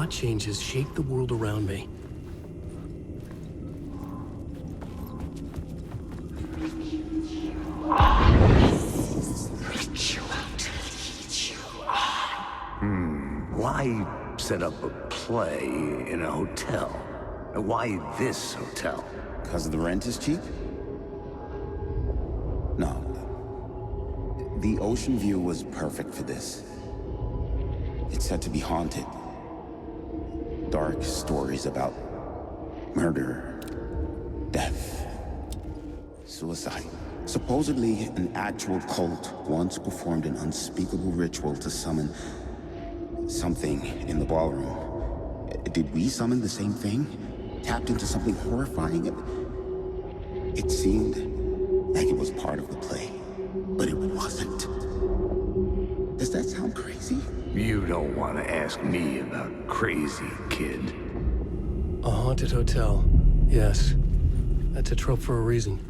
thought changes shape the world around me. Why set up a play in a hotel? Why this hotel? Because the rent is cheap? No. The ocean view was perfect for this. It's said to be haunted. Dark stories about murder, death, suicide. Supposedly, an actual cult once performed an unspeakable ritual to summon something in the ballroom. Did we summon the same thing? Tapped into something horrifying? It seemed like it was part of the play, but it wasn't. Does that sound crazy? You don't want to ask me about crazy, kid. A haunted hotel. Yes. That's a trope for a reason.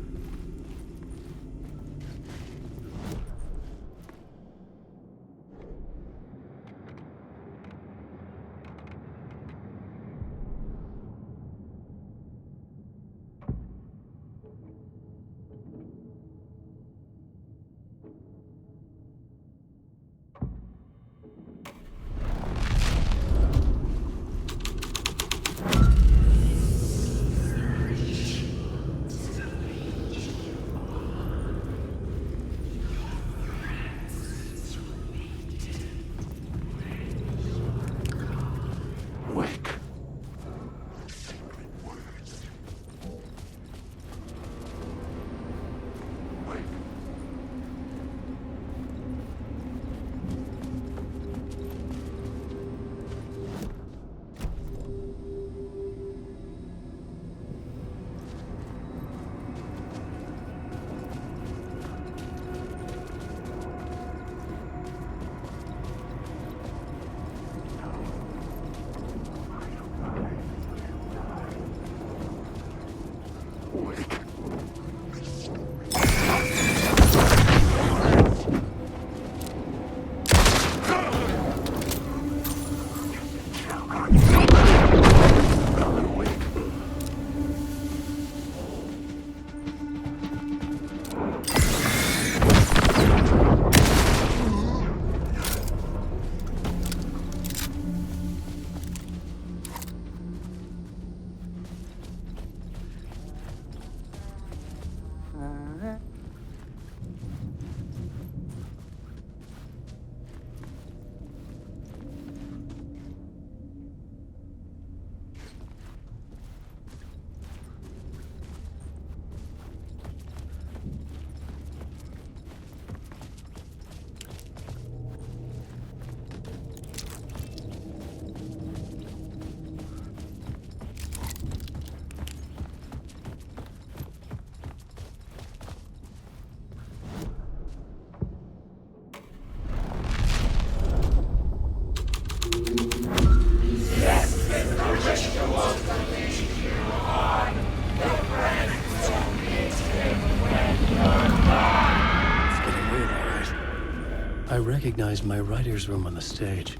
I recognized my writer's room on the stage.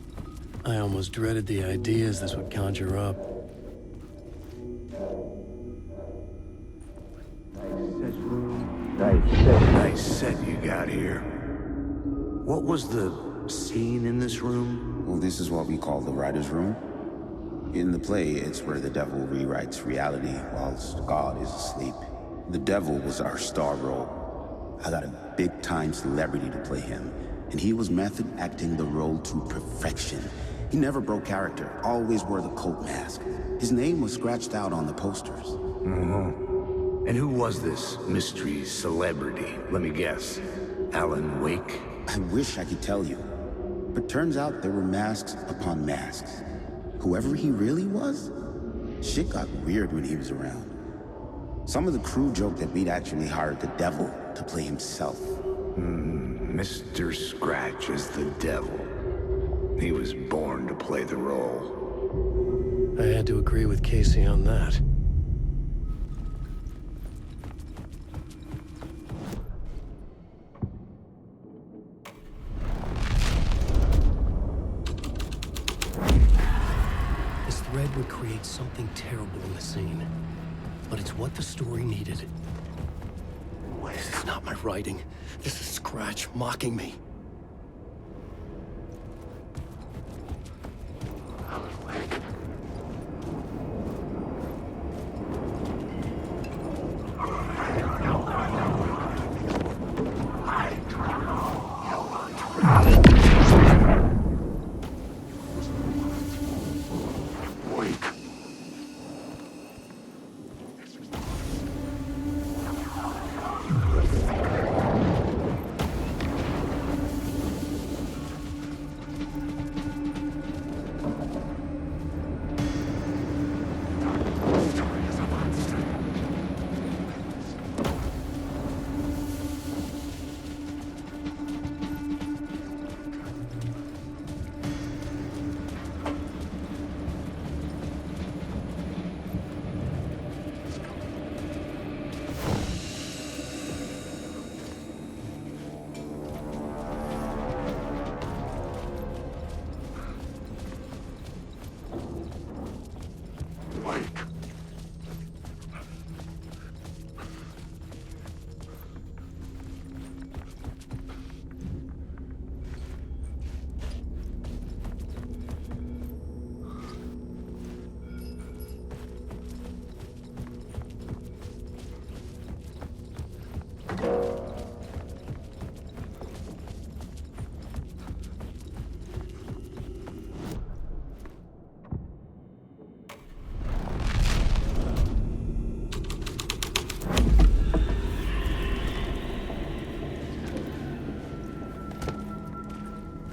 I almost dreaded the ideas this would conjure up. Nice set you got here. What was the scene in this room? Well, this is what we call the writer's room. In the play, it's where the devil rewrites reality whilst God is asleep. The devil was our star role. I got a big-time celebrity to play him, and he was method acting the role to perfection. He never broke character, always wore the cult mask. His name was scratched out on the posters. Mm-hmm. And who was this mystery celebrity? Let me guess. Alan Wake? I wish I could tell you, but turns out there were masks upon masks. Whoever he really was, shit got weird when he was around. Some of the crew joked that we'd actually hired the devil to play himself. Mr. Scratch is the devil. He was born to play the role. I had to agree with Casey on that. something terrible in the scene, but it's what the story needed. This is not my writing. This is Scratch mocking me.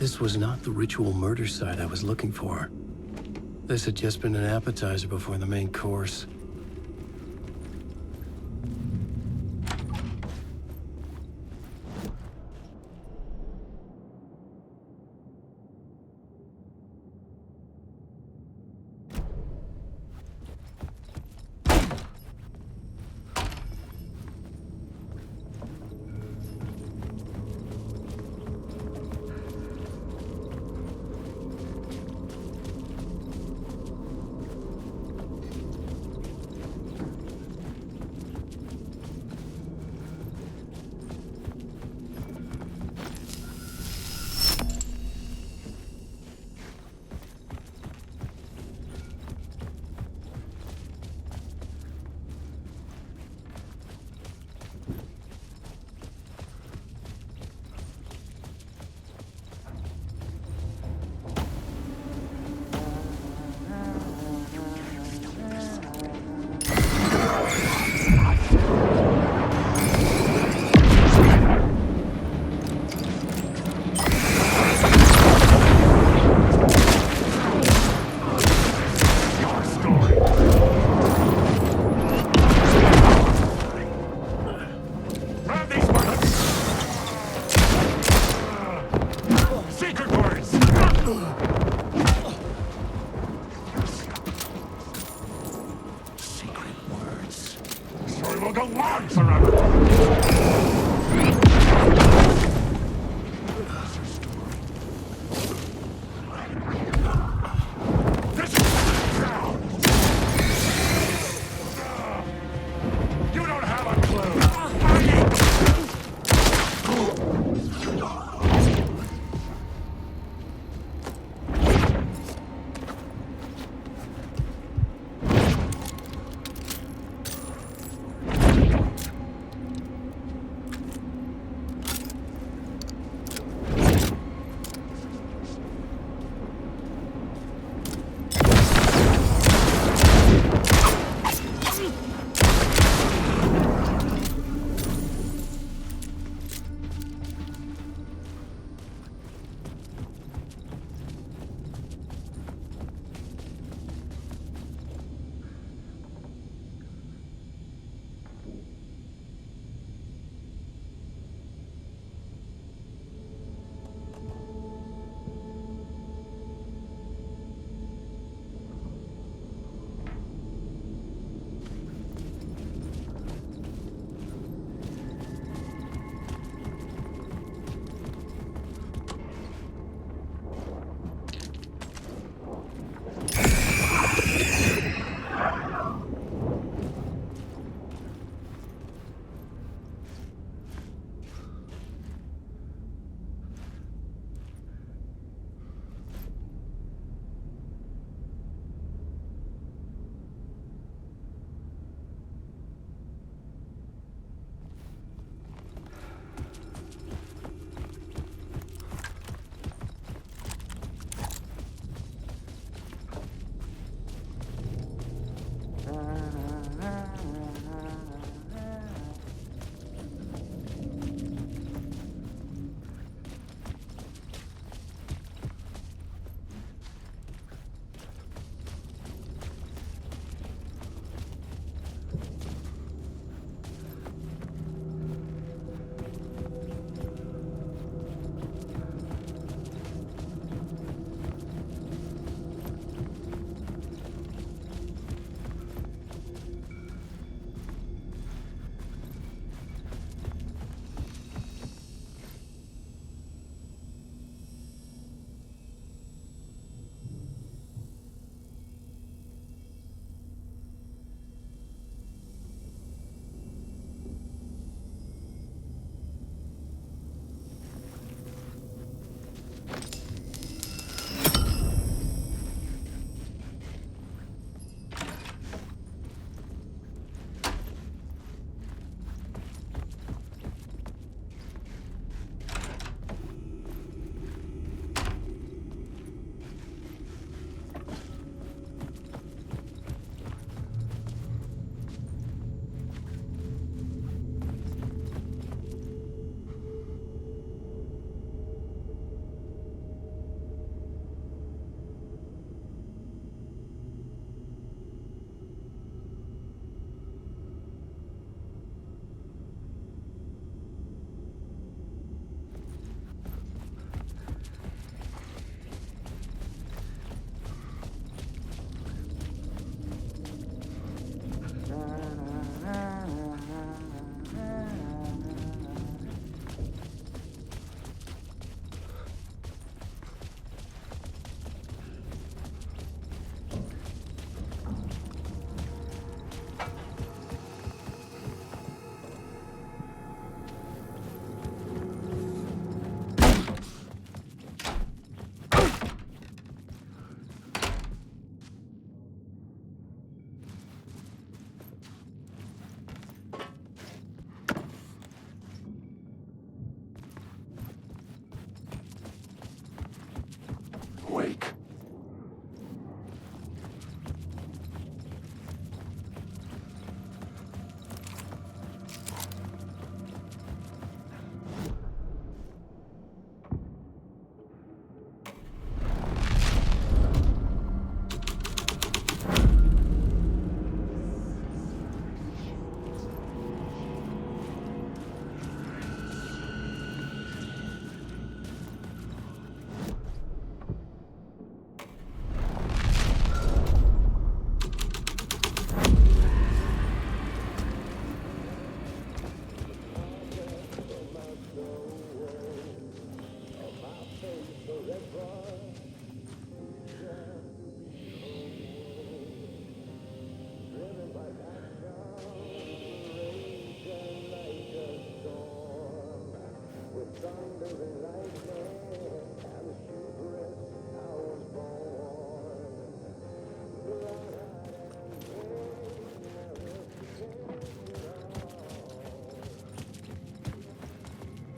This was not the ritual murder site I was looking for. This had just been an appetizer before the main course.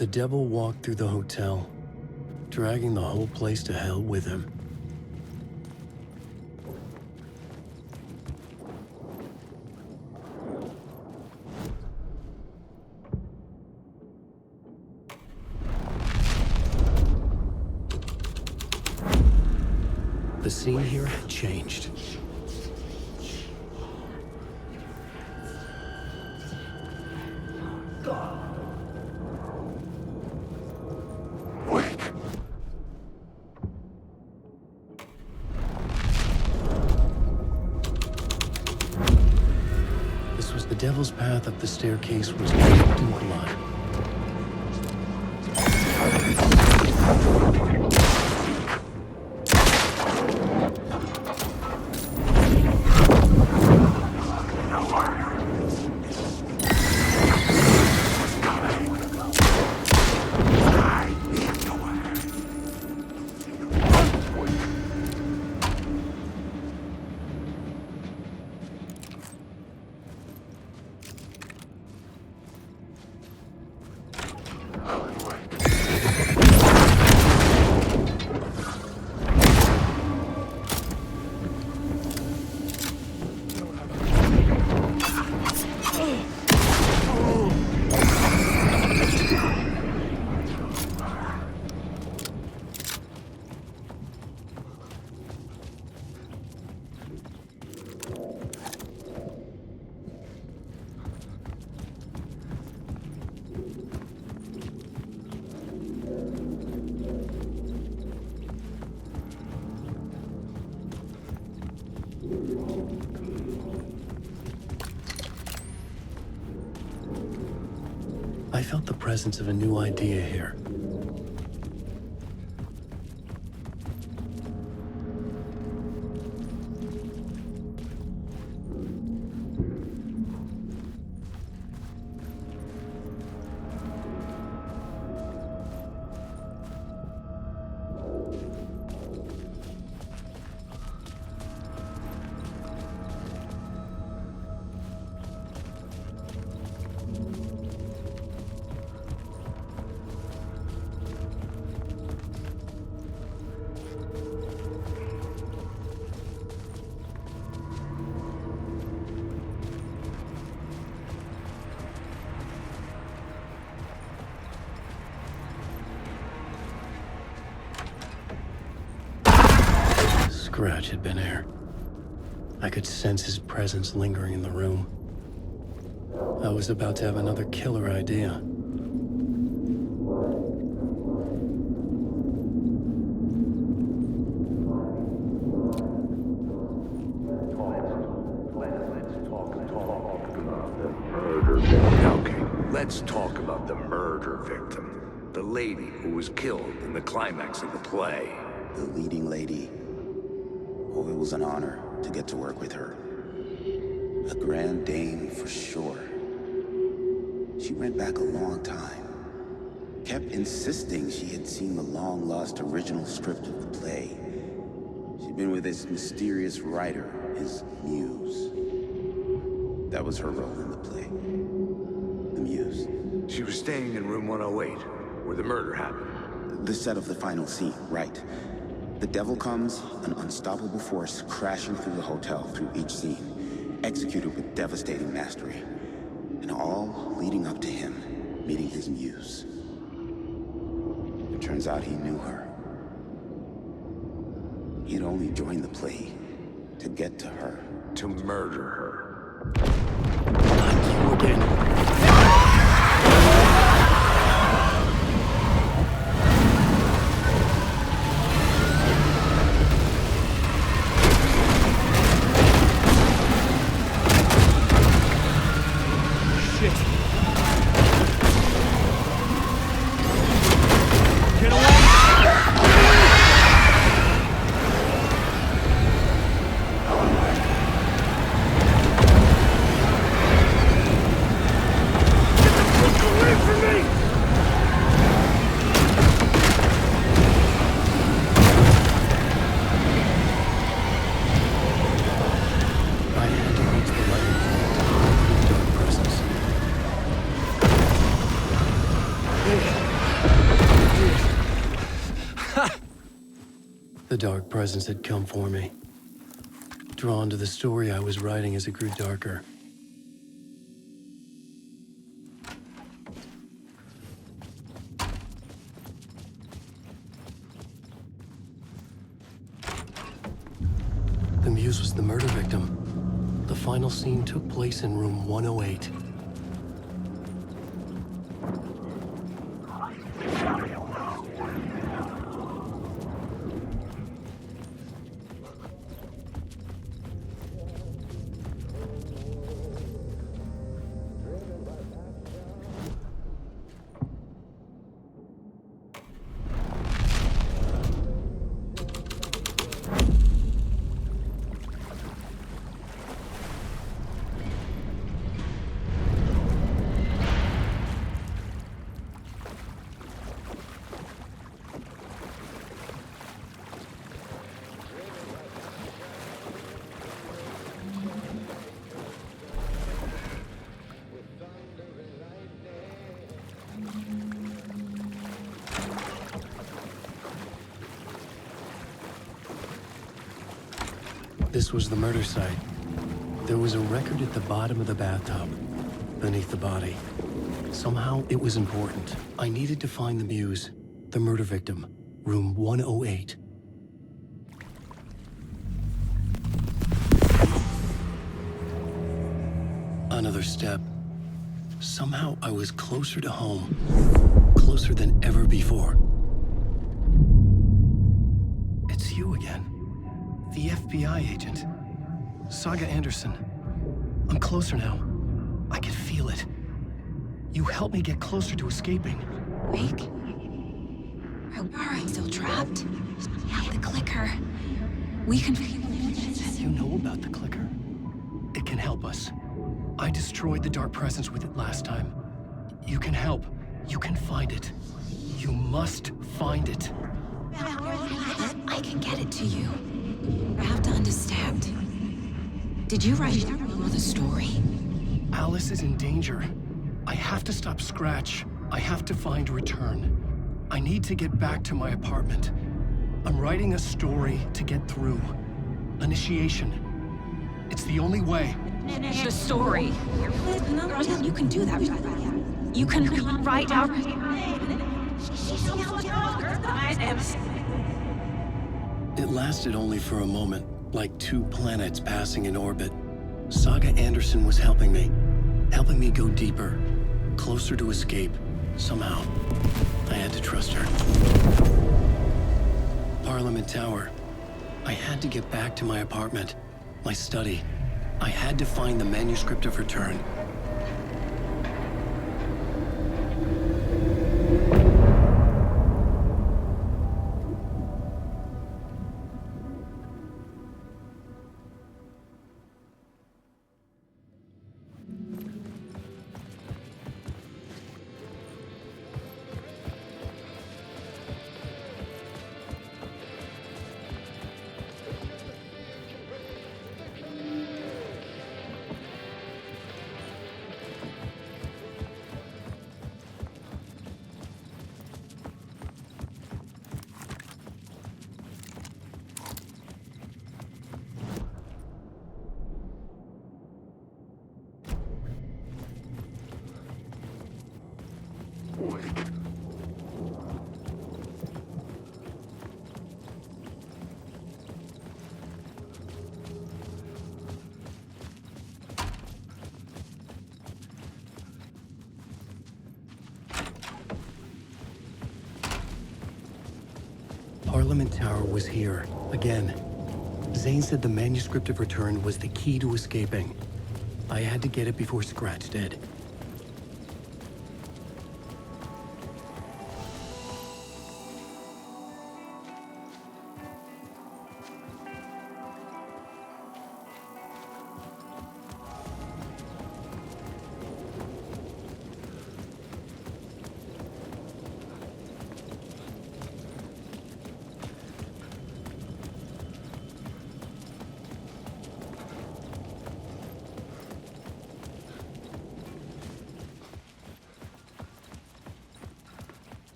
The devil walked through the hotel, dragging the whole place to hell with him. The scene here had changed. This was the devil's path up the staircase was dripped in blood. I felt the presence of a new idea here. Scratch had been here. I could sense his presence lingering in the room. I was about to have another killer idea. Okay, let's talk about the murder victim. The lady who was killed in the climax of the play. The leading lady. Oh, it was an honor to get to work with her. A grand dame for sure. She went back a long time. Kept insisting she had seen the long-lost original script of the play. She'd been with this mysterious writer, his muse. That was her role in the play. The muse. She was staying in room 108, where the murder happened. The set of the final scene, right. The devil comes, an unstoppable force crashing through the hotel through each scene, executed with devastating mastery. And all leading up to him meeting his muse. It turns out he knew her. He'd only joined the play to get to her. To murder her. Not you again. dark presence had come for me. Drawn to the story I was writing as it grew darker. The muse was the murder victim. The final scene took place in room 108. This was the murder site. There was a record at the bottom of the bathtub, beneath the body. Somehow it was important. I needed to find the muse, the murder victim, room 108. Another step. Somehow I was closer to home, closer than ever before. It's you again. The FBI agent. Saga Anderson. I'm closer now. I can feel it. You helped me get closer to escaping. Wake? Are I still trapped? Yeah, the clicker. We can... You know about the clicker? It can help us. I destroyed the dark presence with it last time. You can help. You can find it. You must find it. I can get it to you. I have to understand. Did you write the story? Alice is in danger. I have to stop Scratch. I have to find Return. I need to get back to my apartment. I'm writing a story to get through. Initiation. It's the only way. The story. You can do that. You can write out... It lasted only for a moment, like two planets passing in orbit. Saga Anderson was helping me go deeper, closer to escape. Somehow, I had to trust her. Parliament Tower. I had to get back to my apartment, my study. I had to find the manuscript of Return. Parliament Tower was here, again. Zane said the manuscript of Return was the key to escaping. I had to get it before Scratch did.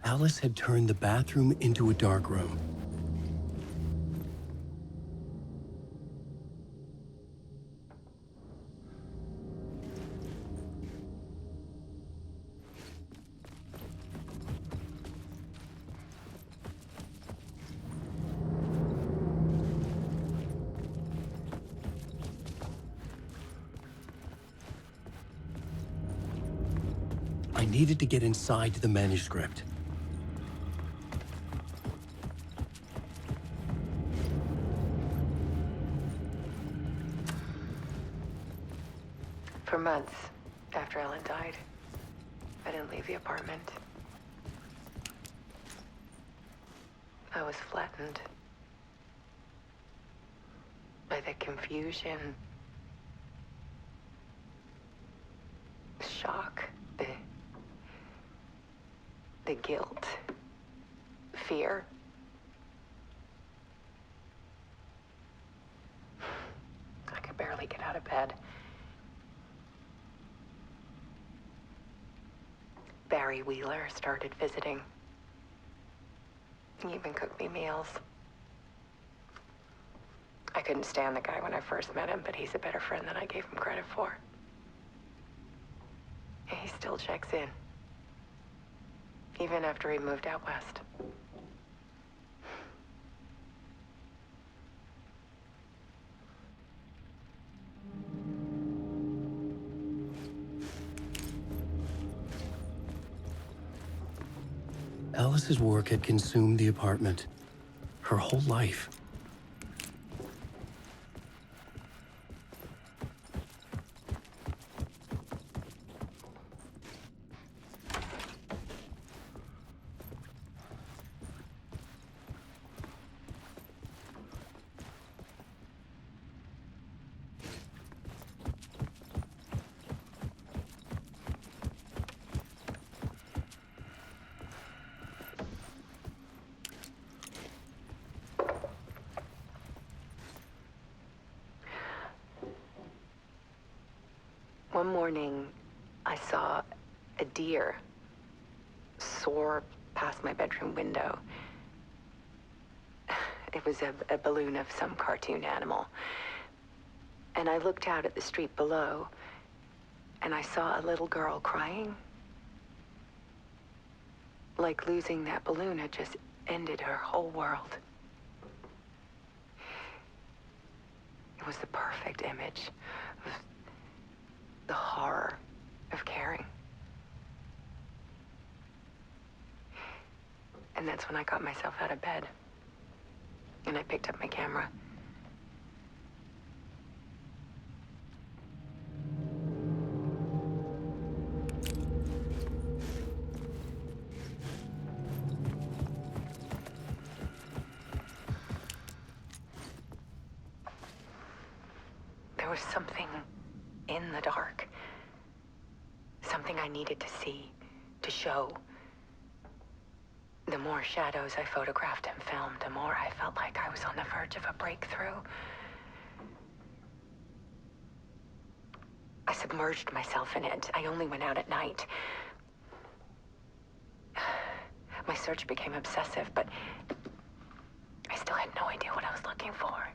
Alice had turned the bathroom into a dark room. I needed to get inside the manuscript. For months after Ellen died, I didn't leave the apartment. I was flattened by the confusion, shock, the guilt, fear. I could barely get out of bed. Barry Wheeler started visiting. He even cooked me meals. I couldn't stand the guy when I first met him, but he's a better friend than I gave him credit for. And he still checks in, even after he moved out west. Alice's work had consumed the apartment, her whole life. One morning, I saw a deer soar past my bedroom window. It was a balloon of some cartoon animal. And I looked out at the street below, and I saw a little girl crying. Like losing that balloon had just ended her whole world. It was the perfect image of the horror of caring. And that's when I got myself out of bed. And I picked up my camera. There was something in the dark. Something I needed to see, to show. The more shadows I photographed and filmed, the more I felt like I was on the verge of a breakthrough. I submerged myself in it. I only went out at night. My search became obsessive, but I still had no idea what I was looking for.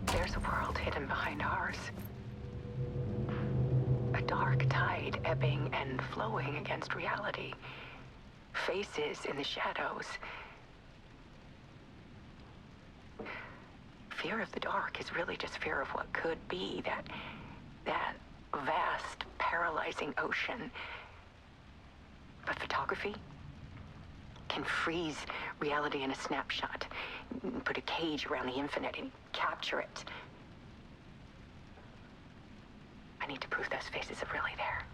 There's a world hidden behind ours. A dark tide ebbing and flowing against reality. Faces in the shadows. Fear of the dark is really just fear of what could be, that vast, paralyzing ocean. But photography can freeze reality in a snapshot, put a cage around the infinite and capture it. I need to prove those faces are really there.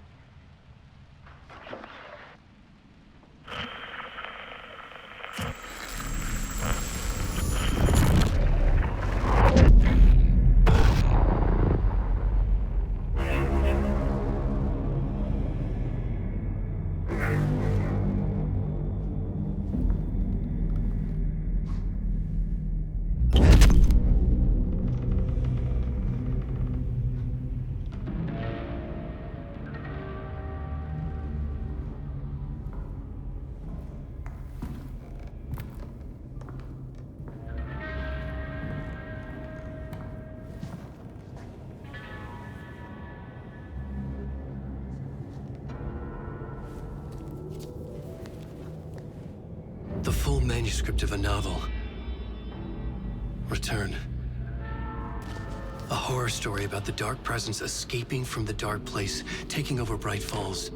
The full manuscript of a novel. Return. A horror story about the dark presence escaping from the dark place, taking over Bright Falls.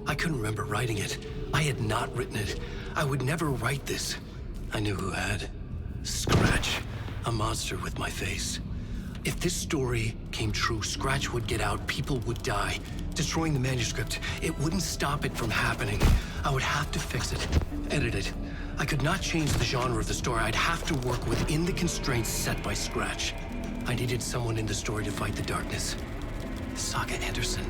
I couldn't remember writing it. I had not written it. I would never write this. I knew who had. Scratch. A monster with my face. If this story came true, Scratch would get out, people would die. Destroying the manuscript, it wouldn't stop it from happening. I would have to fix it, edit it. I could not change the genre of the story. I'd have to work within the constraints set by Scratch. I needed someone in the story to fight the darkness. Saga Anderson.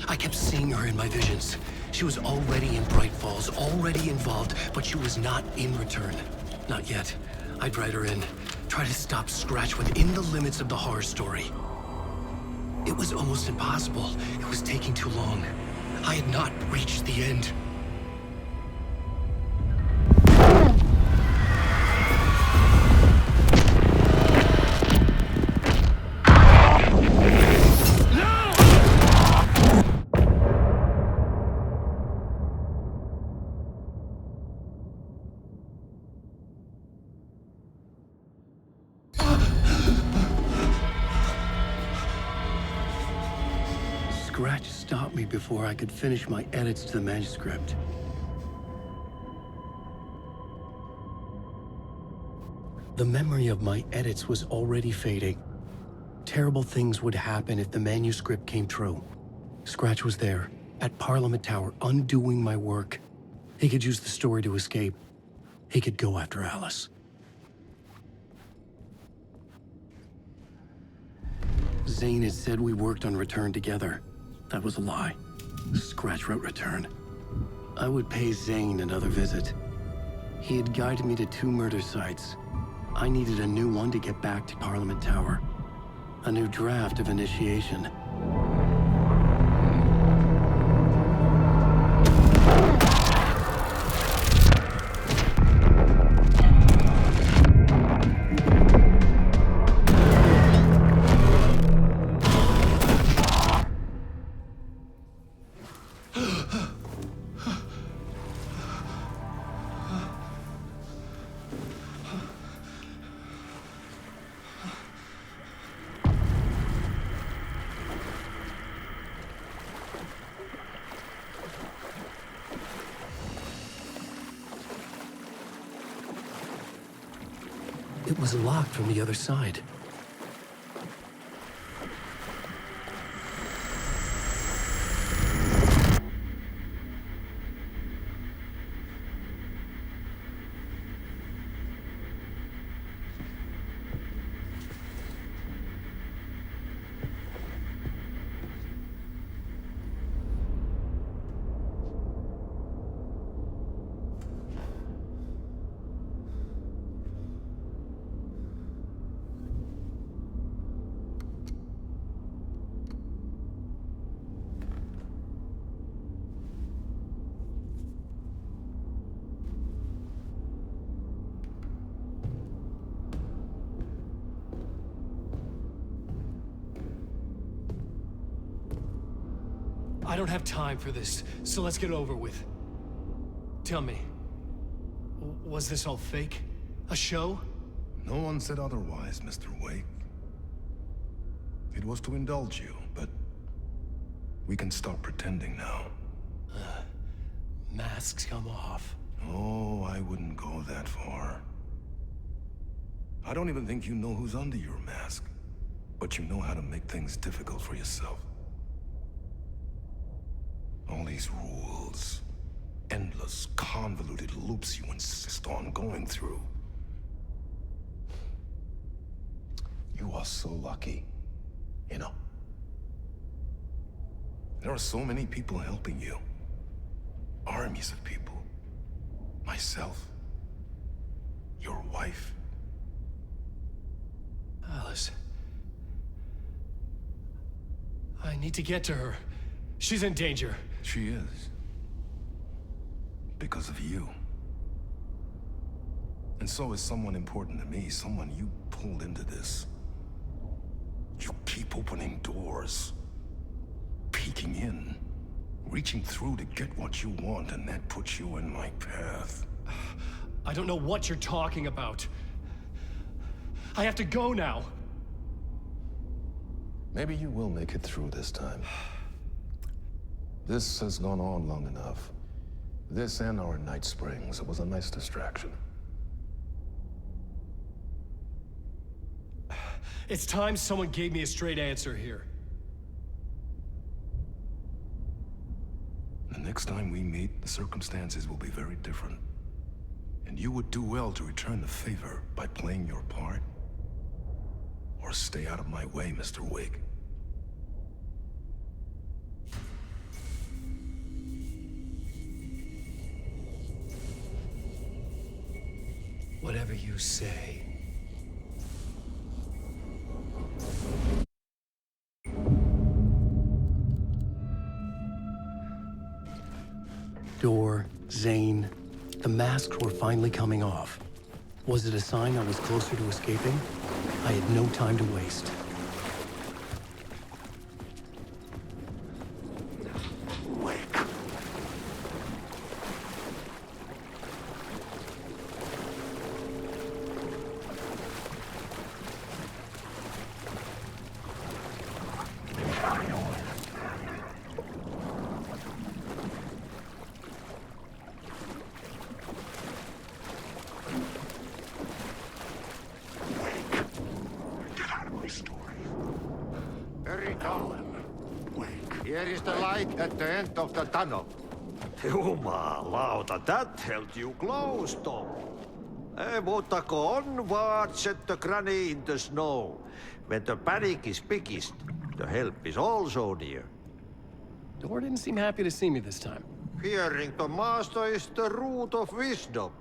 I kept seeing her in my visions. She was already in Bright Falls, already involved, but she was not in Return. Not yet. I'd write her in, try to stop Scratch within the limits of the horror story. It was almost impossible. It was taking too long. I had not reached the end. Scratch stopped me before I could finish my edits to the manuscript. The memory of my edits was already fading. Terrible things would happen if the manuscript came true. Scratch was there, at Parliament Tower, undoing my work. He could use the story to escape. He could go after Alice. Zane had said we worked on Return together. That was a lie. Scratch wrote Return. I would pay Zane another visit. He had guided me to 2 murder sites. I needed a new one to get back to Parliament Tower. A new draft of initiation. It was locked from the other side. I don't have time for this, so let's get over with. Tell me, was this all fake? A show? No one said otherwise, Mr. Wake. It was to indulge you, but we can stop pretending now. Masks come off. Oh, I wouldn't go that far. I don't even think you know who's under your mask, but you know how to make things difficult for yourself. All these rules, endless, convoluted loops you insist on going through. You are so lucky, you know. There are so many people helping you. Armies of people. Myself. Your wife. Alice. I need to get to her. She's in danger. She is. Because of you. And so is someone important to me, someone you pulled into this. You keep opening doors. Peeking in. Reaching through to get what you want, and that puts you in my path. I don't know what you're talking about. I have to go now. Maybe you will make it through this time. This has gone on long enough. This and our Night Springs, it was a nice distraction. It's time someone gave me a straight answer here. The next time we meet, the circumstances will be very different. And you would do well to return the favor by playing your part. Or stay out of my way, Mr. Wig. Whatever you say. Door, Zane, the masks were finally coming off. Was it a sign I was closer to escaping? I had no time to waste. Very dull. Here is the light at the end of the tunnel. Jumalauta, that held you close, Tom. Mutta onward, said the granny in the snow. When the panic is biggest, the help is also near. Door didn't seem happy to see me this time. Fearing the master is the root of wisdom.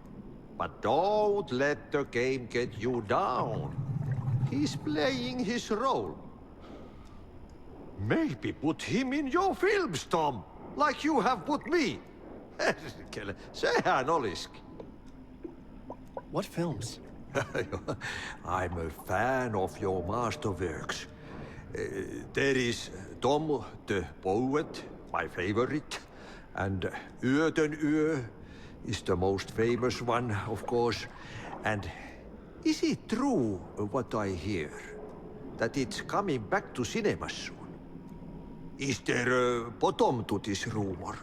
But don't let the game get you down. He's playing his role. Maybe put him in your films, Tom, like you have put me. Herkele, sehän olisikin. What films? I'm a fan of your masterworks. There is Tom the Poet, my favorite, and Yöten Yö is the most famous one, of course. And is it true what I hear, that it's coming back to cinemas soon? Is there a bottom to this rumor?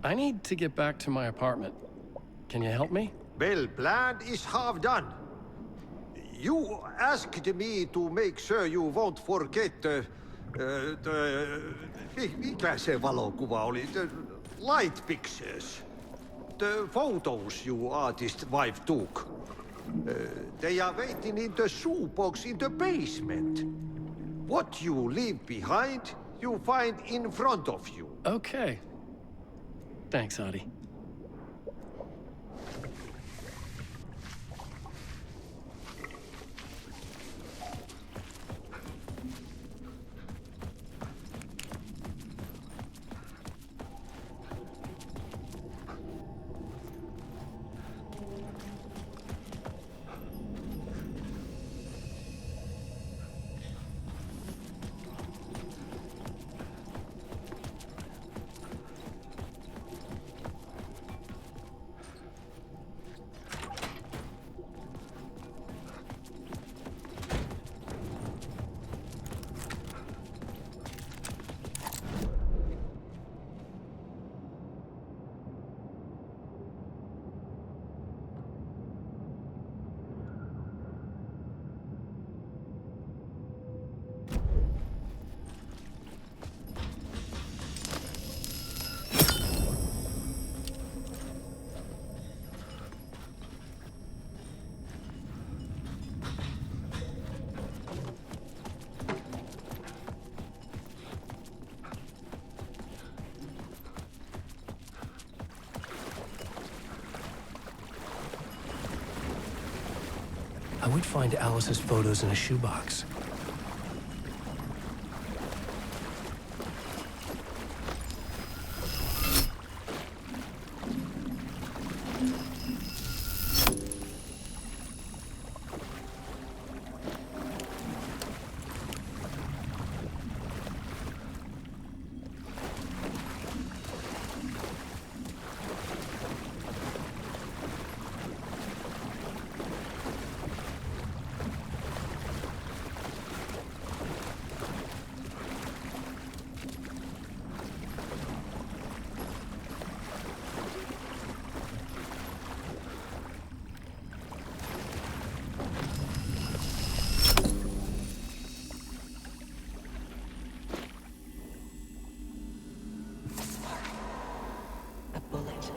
I need to get back to my apartment. Can you help me? Well, plan is half done. You asked me to make sure you won't forget mikä se valokuva oli? The light pictures. The photos your artist wife took. They are waiting in the shoebox in the basement. What you leave behind, you find in front of you. Okay. Thanks, Adi. I would find Alice's photos in a shoebox.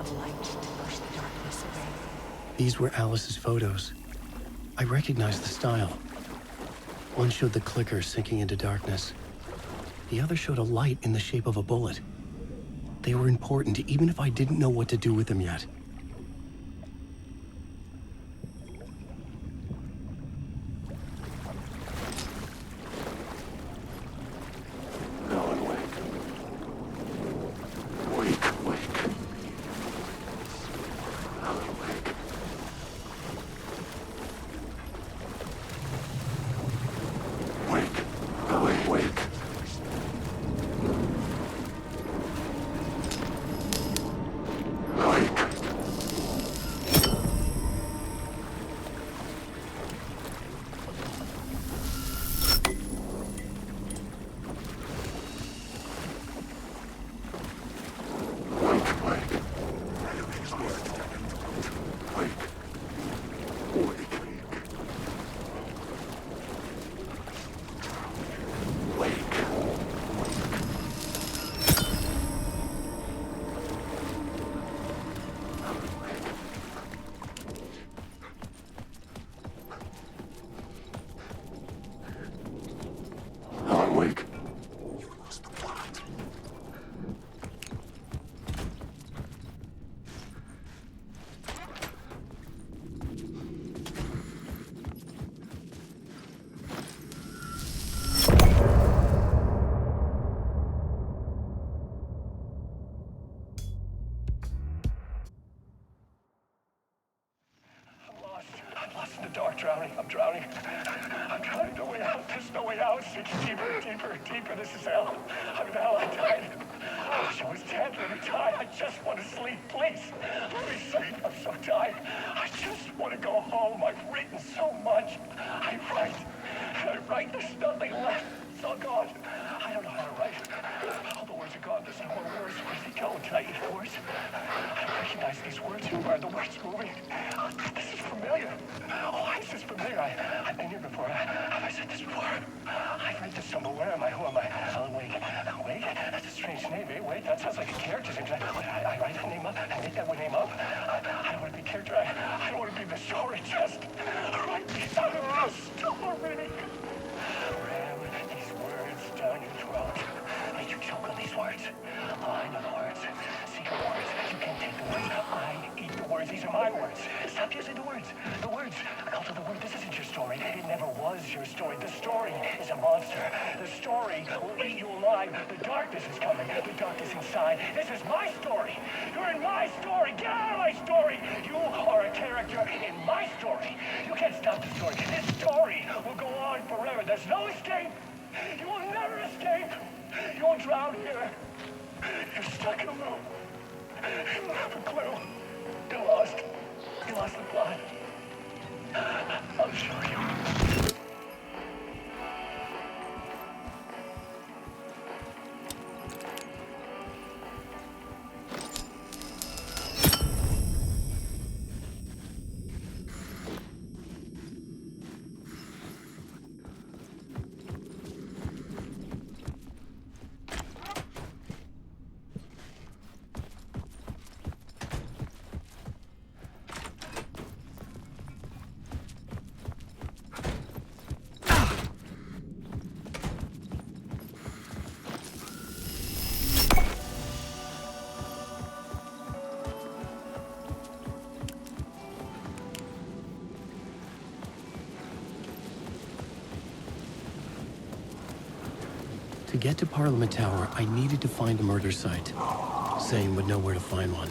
the light to push the darkness away. These were Alice's photos. I recognized the style. One showed the clicker sinking into darkness. The other showed a light in the shape of a bullet. They were important, even if I didn't know what to do with them yet. I'm drowning. I'm drowning. No way out. There's no way out. It's deeper, deeper, deeper. This is hell. I'm in hell. I died. I wish I was dead. Let me die. I just want to sleep. Please. Let me sleep. I'm so tired. I just want to go home. I've written so much. I write. There's nothing left. It's all gone. I don't know how to write. All the words are gone. There's no more words. Where did they go? Did I eat the words? I don't recognize these words. Where are the words moving? Oh, this is familiar. Oh, why is this familiar? I've been here before. Have I said this before? I've read this somewhere. Where am I? Who am I? Alan Wake. Alan Wake? That's a strange name, eh? Wake? That sounds like a character's name. I write that name up? I make that name up? I don't want to be a character. I don't want to be the story. Just write me out of the story. Ram these words down your throat. Make you choke on these words. Oh, I know the words. Secret words. You can't take the words. I eat the words. These are my words. Stop using the words. The words. Cult of the word. This isn't your story. It never was your story. The story is a monster. The story will eat you alive. The darkness is coming. The darkness inside. This is my story. You're in my story. Get out of my story. You are a character in my story. You can't stop the story. This story will go on forever. There's no escape. You will never escape. You will drown here. You're stuck in a room. You don't have a clue. You're lost. You lost the plot. I'll show you. To get to Parliament Tower, I needed to find a murder site. Zane would know where to find one.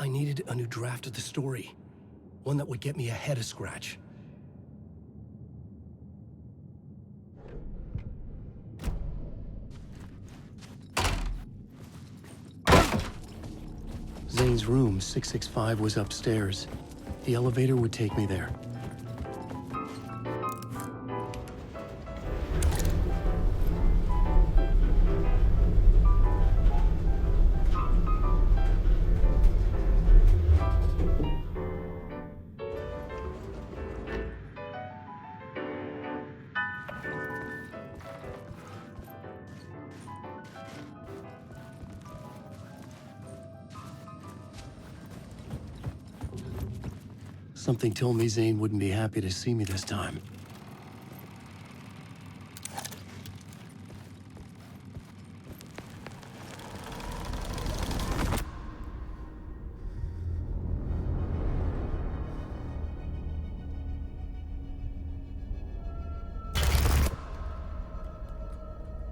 I needed a new draft of the story. One that would get me ahead of Scratch. Zane's room, 665, was upstairs. The elevator would take me there. Something told me Zane wouldn't be happy to see me this time.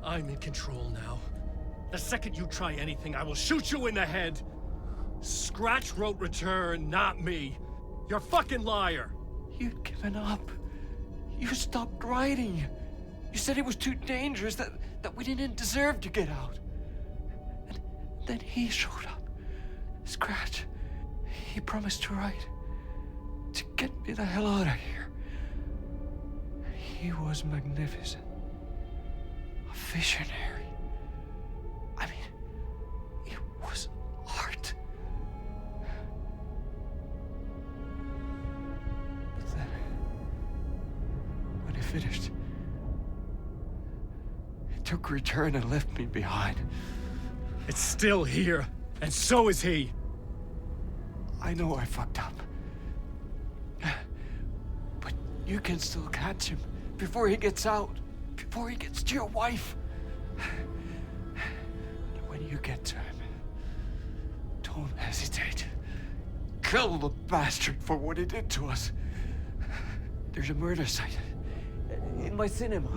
I'm in control now. The second you try anything, I will shoot you in the head! Scratch wrote Return, not me. You're a fucking liar! You'd given up. You stopped writing. You said it was too dangerous, that we didn't deserve to get out. And then he showed up. Scratch. He promised to write. To get me the hell out of here. He was magnificent. A visionary. I mean, it was art. But then, when he finished, he took Return and left me behind. It's still here, and so is he. I know I fucked up. But you can still catch him before he gets out. Before he gets to your wife. And when you get to him, don't hesitate. Kill the bastard for what he did to us. There's a murder site in my cinema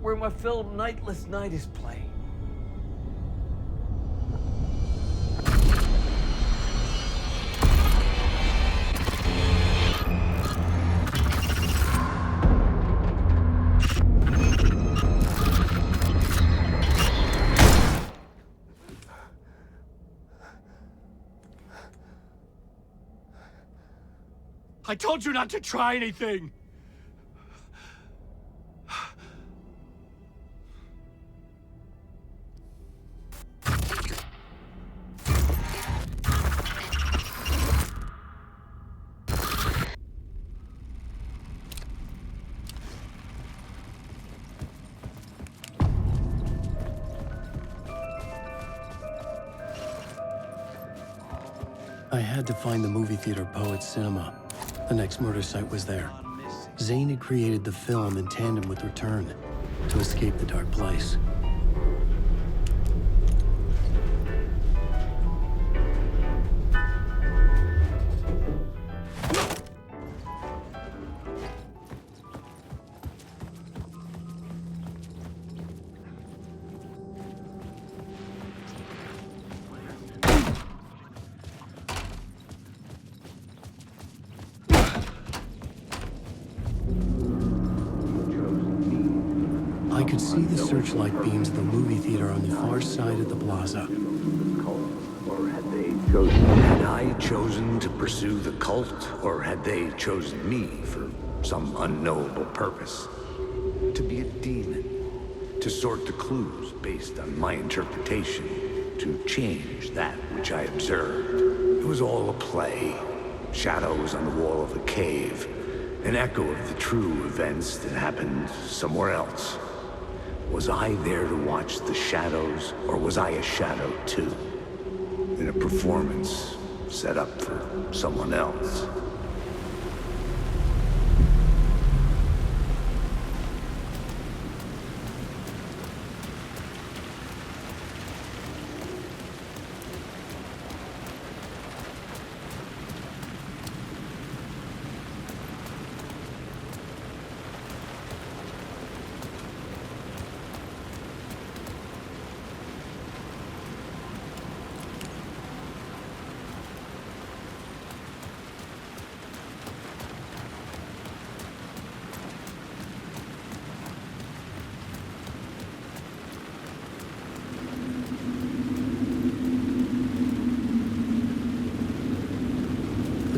where my film Nightless Night is playing. I told you not to try anything! I had to find the movie theater Poets Cinema. The next murder site was there. Zane had created the film in tandem with Return to escape the dark place. I could see the searchlight beams of the movie theater on the far side of the plaza. Or had they chosen? Had I chosen to pursue the cult, or had they chosen me for some unknowable purpose? To be a demon, to sort the clues based on my interpretation, to change that which I observed. It was all a play. Shadows on the wall of the cave, an echo of the true events that happened somewhere else. Was I there to watch the shadows, or was I a shadow too? In a performance set up for someone else?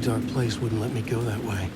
dark place wouldn't let me go that way.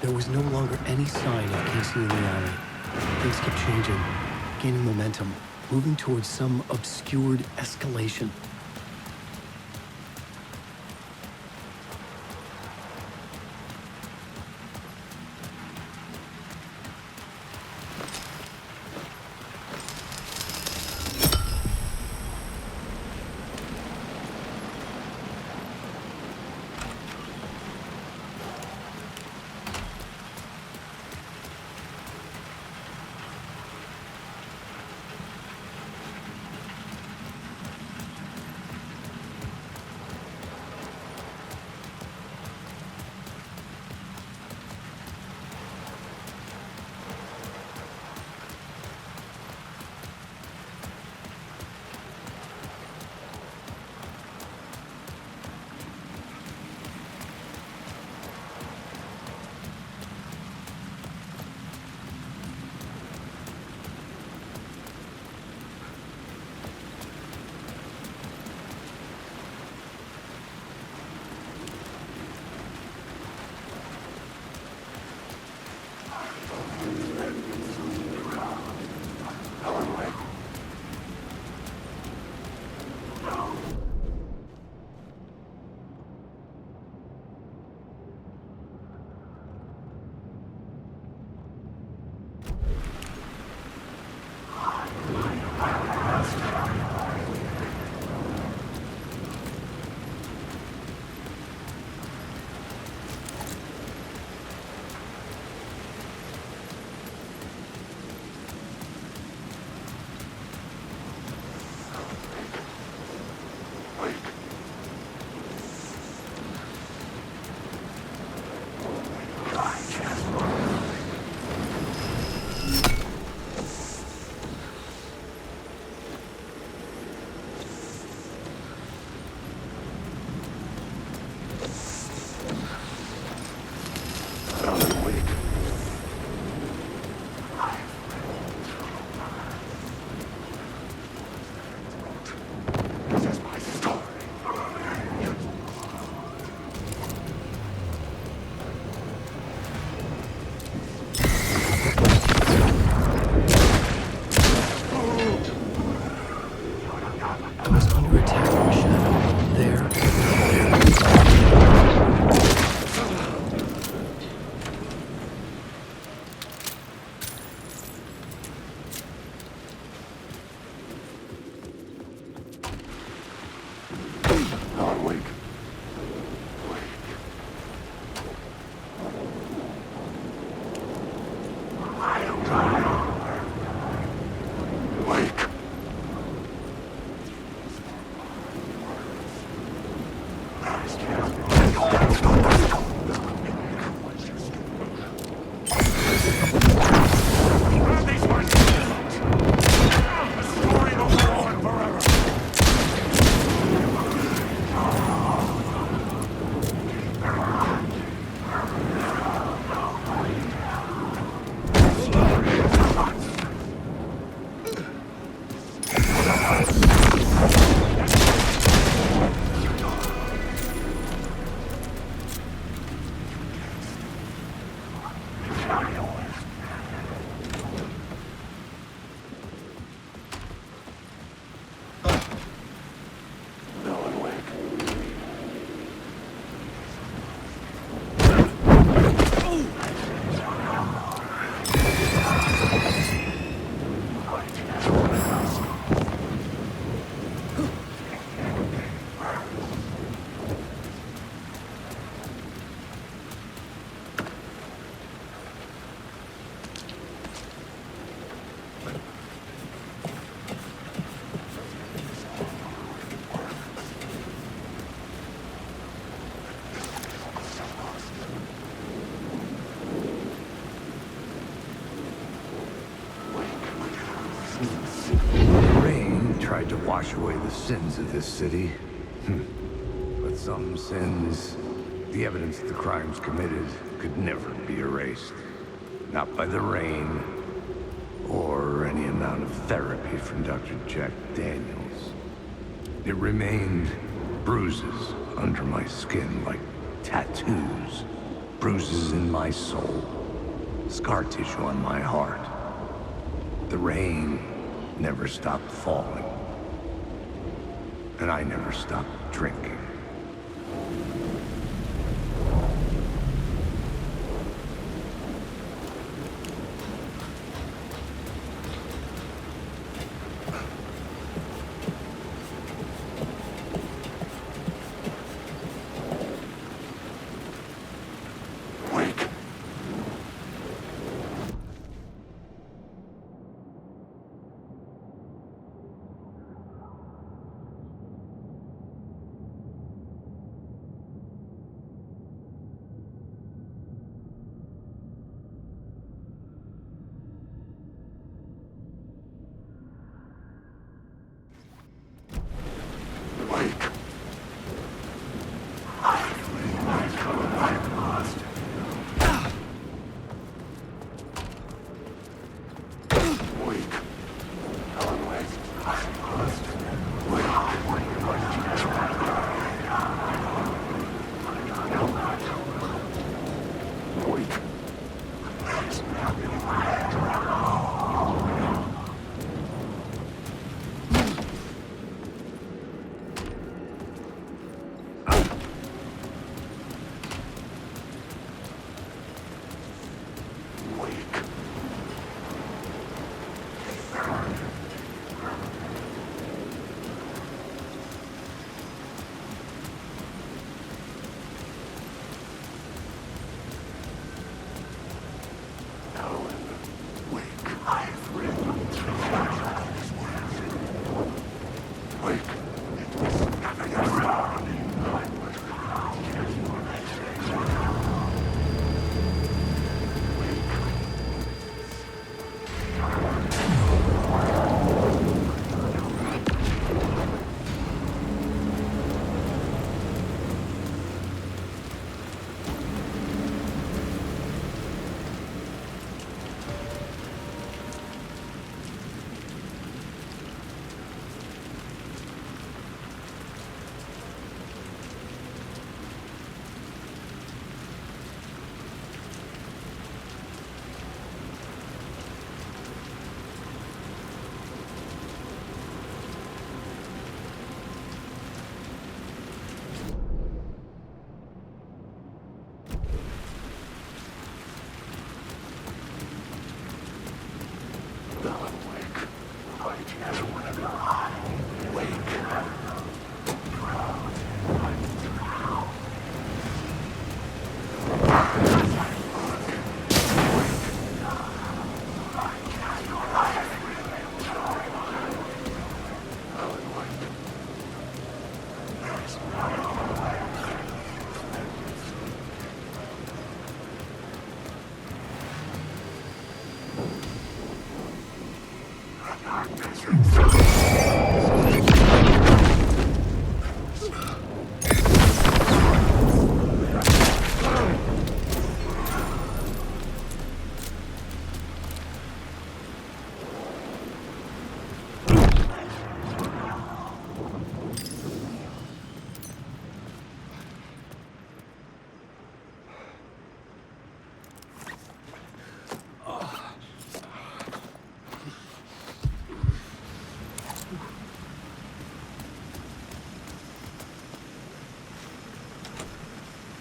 There was no longer any sign of Casey in the alley. Things kept changing, gaining momentum, moving towards some obscured escalation. The rain tried to wash away the sins of this city. But some sins, the evidence of the crimes committed, could never be erased. Not by the rain, or any amount of therapy from Dr. Jack Daniels. It remained bruises under my skin like tattoos, bruises in my soul, scar tissue on my heart. The rain never stopped falling, and I never stopped drinking.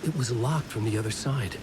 It was locked from the other side.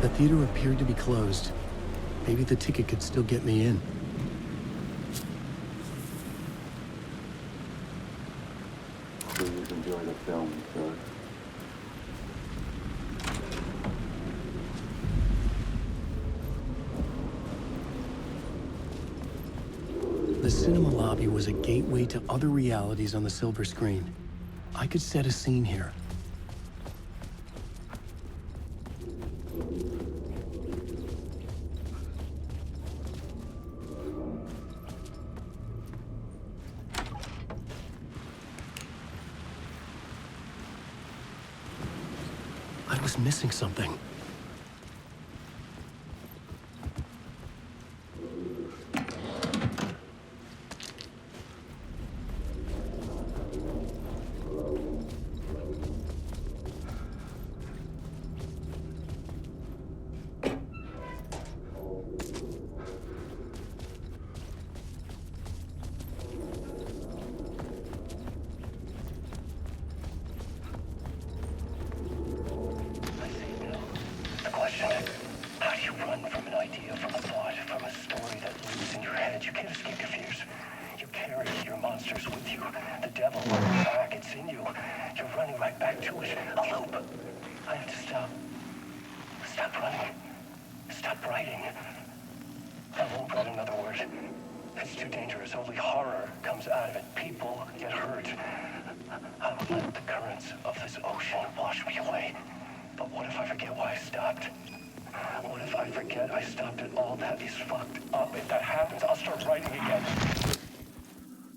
The theater appeared to be closed. Maybe the ticket could still get me in. Please enjoy the film, sir. The cinema lobby was a gateway to other realities on the silver screen. I could set a scene here. I was missing something.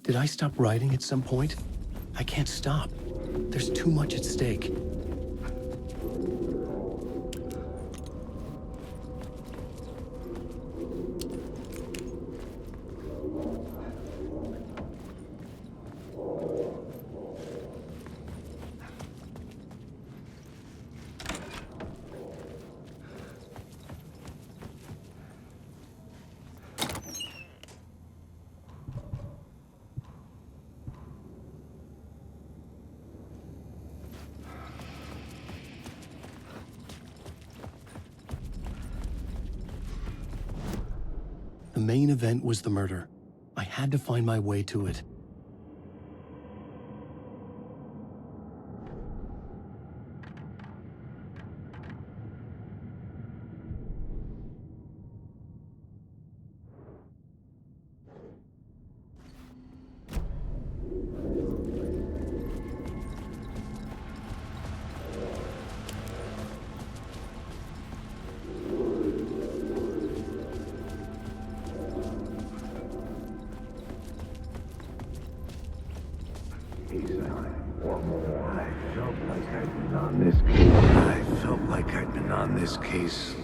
Did I stop writing at some point? I can't stop. There's too much at stake. The main event was the murder. I had to find my way to it.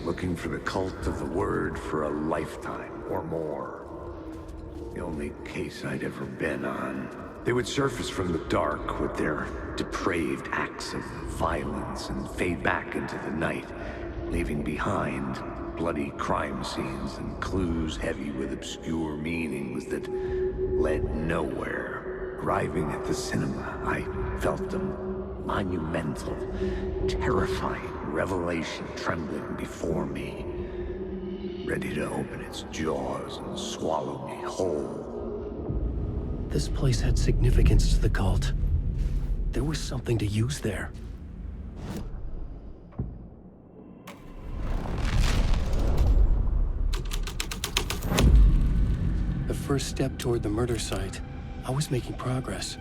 Looking for the cult of the word for a lifetime or more. The only case I'd ever been on. They would surface from the dark with their depraved acts of violence and fade back into the night, leaving behind bloody crime scenes and clues heavy with obscure meanings that led nowhere. Arriving at the cinema, I felt a monumental, terrifying revelation trembling before me, ready to open its jaws and swallow me whole. This place had significance to the cult. There was something to use there. The first step toward the murder site. I was making progress.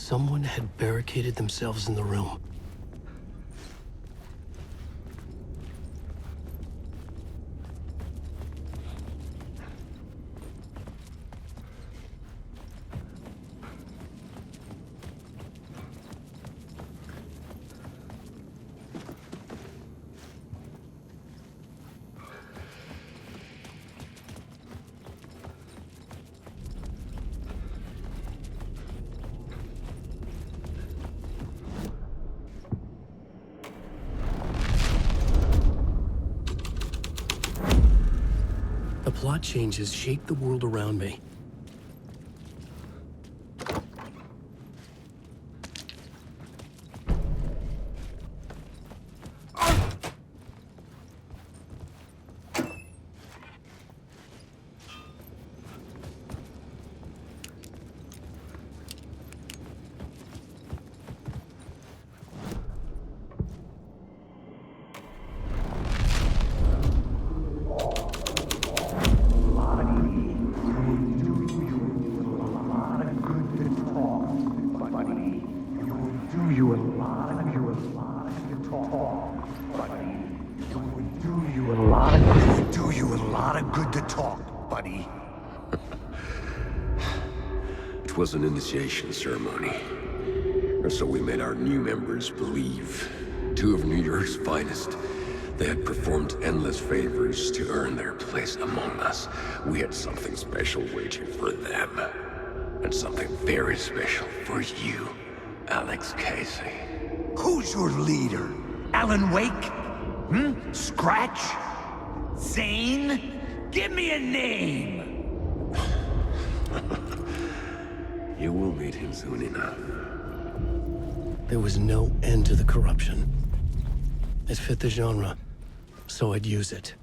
Someone had barricaded themselves in the room. The plot changes shape the world around me. It was an initiation ceremony, or so we made our new members believe. Two of New York's finest. They had performed endless favors to earn their place among us. We had something special waiting for them. And something very special for you, Alex Casey. Who's your leader? Alan Wake? Scratch? Zane? Give me a name! You will meet him soon enough. There was no end to the corruption. It fit the genre, so I'd use it.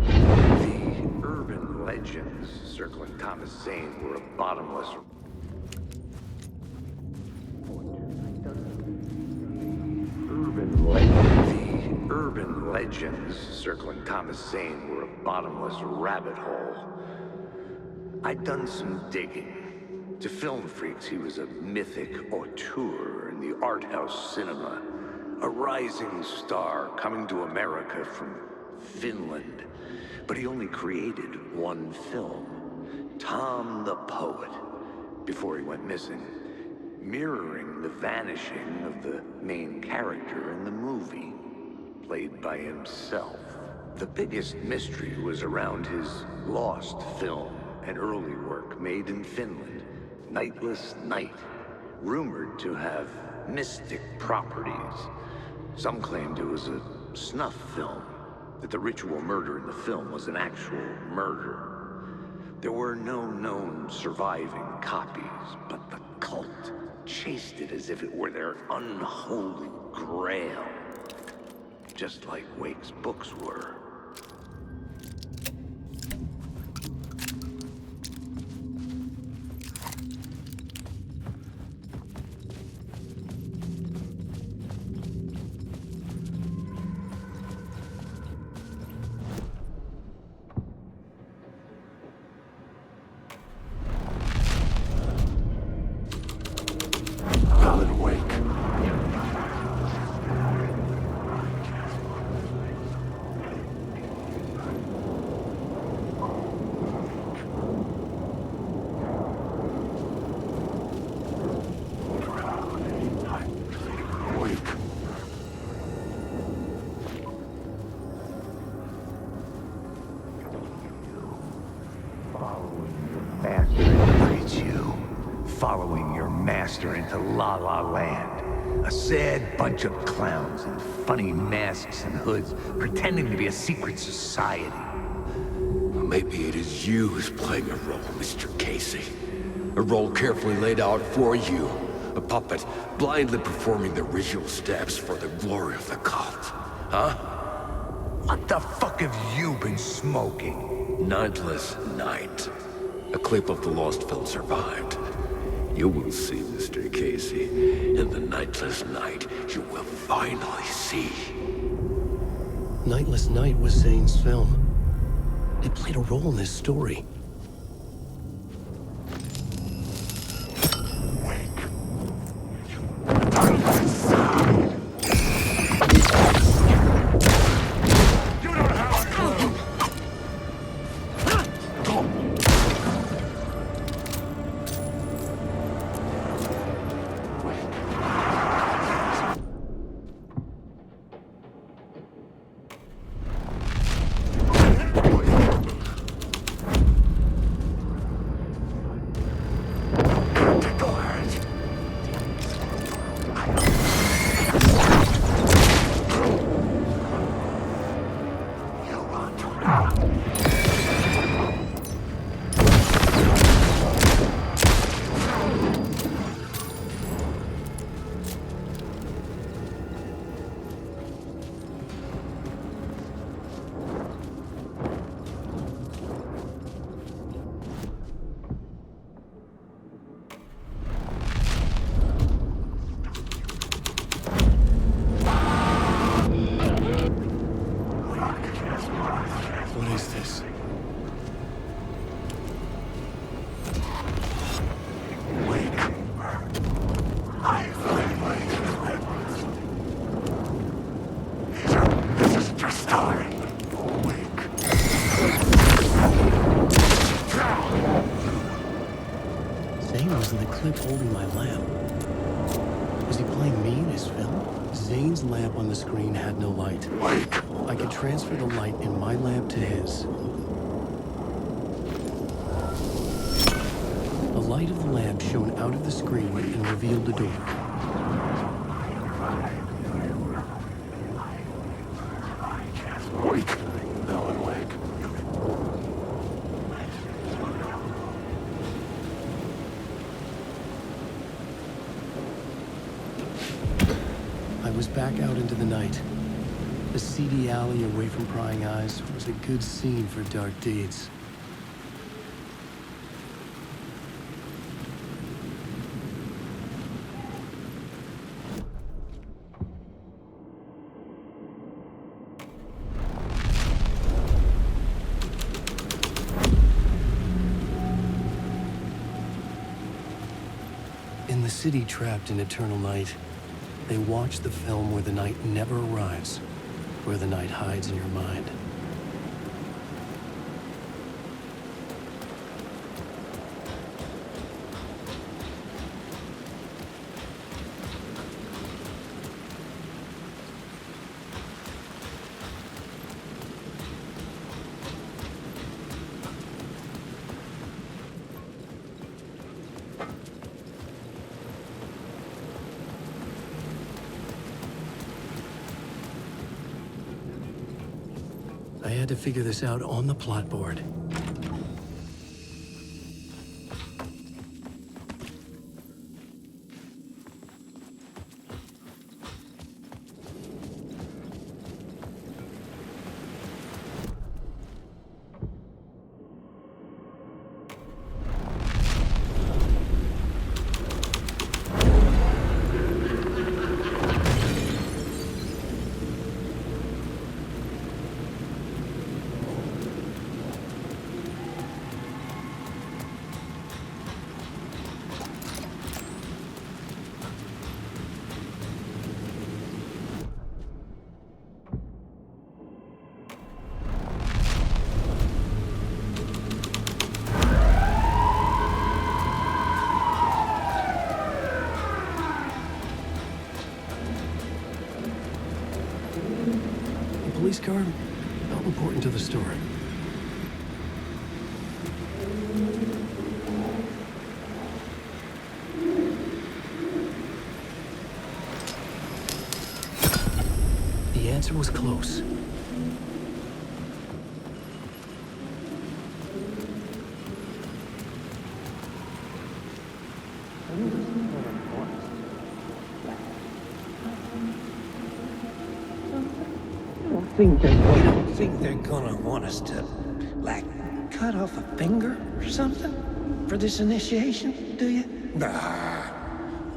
The urban legends circling Thomas Zane were a bottomless... The urban legends circling Thomas Zane were a bottomless rabbit hole. I'd done some digging. To film freaks, he was a mythic auteur in the art house cinema. A rising star coming to America from Finland. But he only created one film, Tom the Poet, before he went missing, mirroring the vanishing of the main character in the movie, played by himself. The biggest mystery was around his lost film, an early work made in Finland, Nightless Night, rumored to have mystic properties. Some claimed it was a snuff film, that the ritual murder in the film was an actual murder. There were no known surviving copies, but the cult chased it as if it were their unholy grail. Just like Wake's books were. Alan Wake. her into La La Land. A sad bunch of clowns in funny masks and hoods, pretending to be a secret society. Maybe it is you who's playing a role, Mr. Casey. A role carefully laid out for you. A puppet, blindly performing the ritual steps for the glory of the cult. Huh? What the fuck have you been smoking? Nightless Night. A clip of the lost film survived. You will see, Mr. Casey. In the Nightless Night, you will finally see. Nightless Night was Zane's film. It played a role in his story. What is this? This is just starting. Zane was in the clip holding my lamp. Was he playing me in his film? Zane's lamp on the screen had no light. I could transfer the light in my lamp to his. The light of the lamp shone out of the screen and revealed the door. I was back out into the night. The seedy alley away from prying eyes was a good scene for dark deeds. In the city trapped in eternal night, they watch the film where the night never arrives, where the night hides in your mind. I had to figure this out on the plot board. Police car, not important to the story. The answer was close. You don't think they're gonna want us to, like, cut off a finger or something for this initiation, do you? Nah,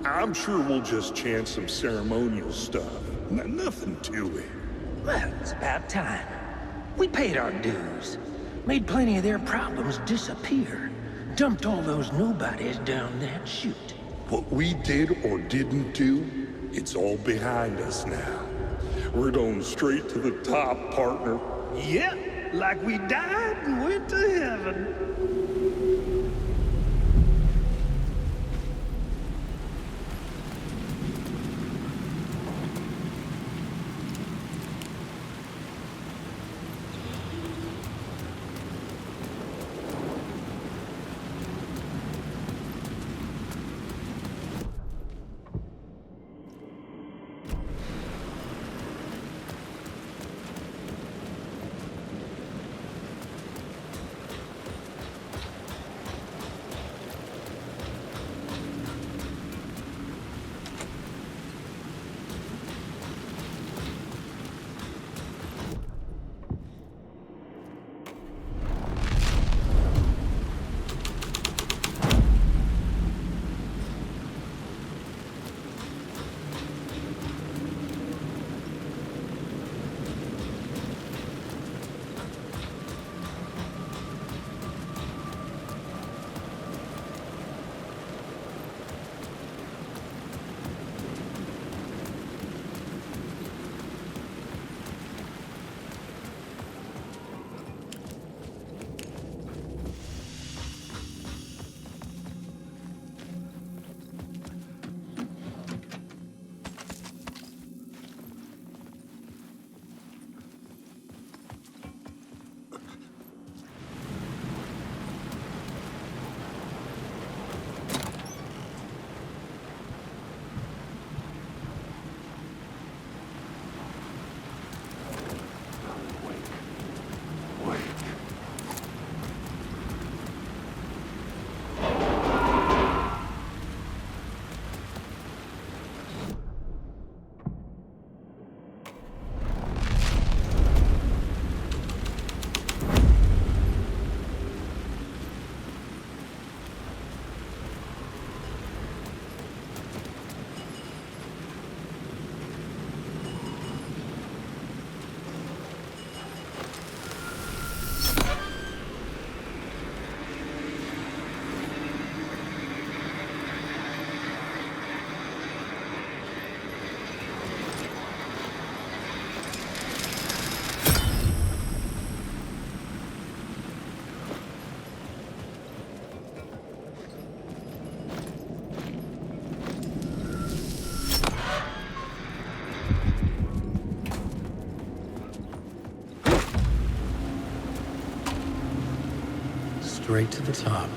I'm sure we'll just chant some ceremonial stuff. Nothing to it. Well, it's about time. We paid our dues, made plenty of their problems disappear, dumped all those nobodies down that chute. What we did or didn't do, it's all behind us now. We're going straight to the top, partner. Yep, like we died and went to heaven. Straight to the top.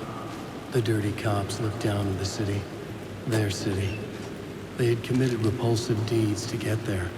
The dirty cops looked down on the city. Their city. They had committed repulsive deeds to get there.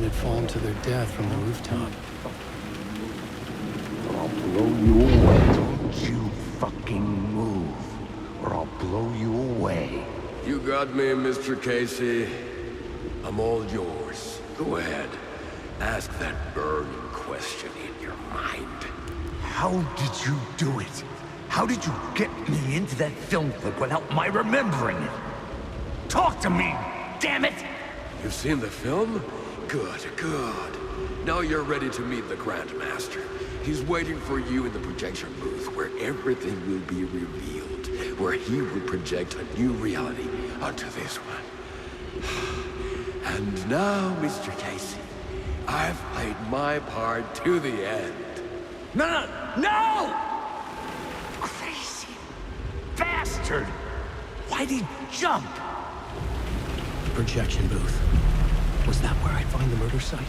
someone had fallen to their death from the rooftop. I'll blow you away. Don't you fucking move, or I'll blow you away. You got me, Mr. Casey. I'm all yours. Go ahead. Ask that burning question in your mind. How did you do it? How did you get me into that film clip without my remembering it? Talk to me, damn it! You've seen the film? Good, good. Now you're ready to meet the Grandmaster. He's waiting for you in the projection booth where everything will be revealed, where he will project a new reality onto this one. And now, Mr. Casey, I've played my part to the end. No! Crazy bastard! Why'd he jump? Projection booth. Was that where I'd find the murder site?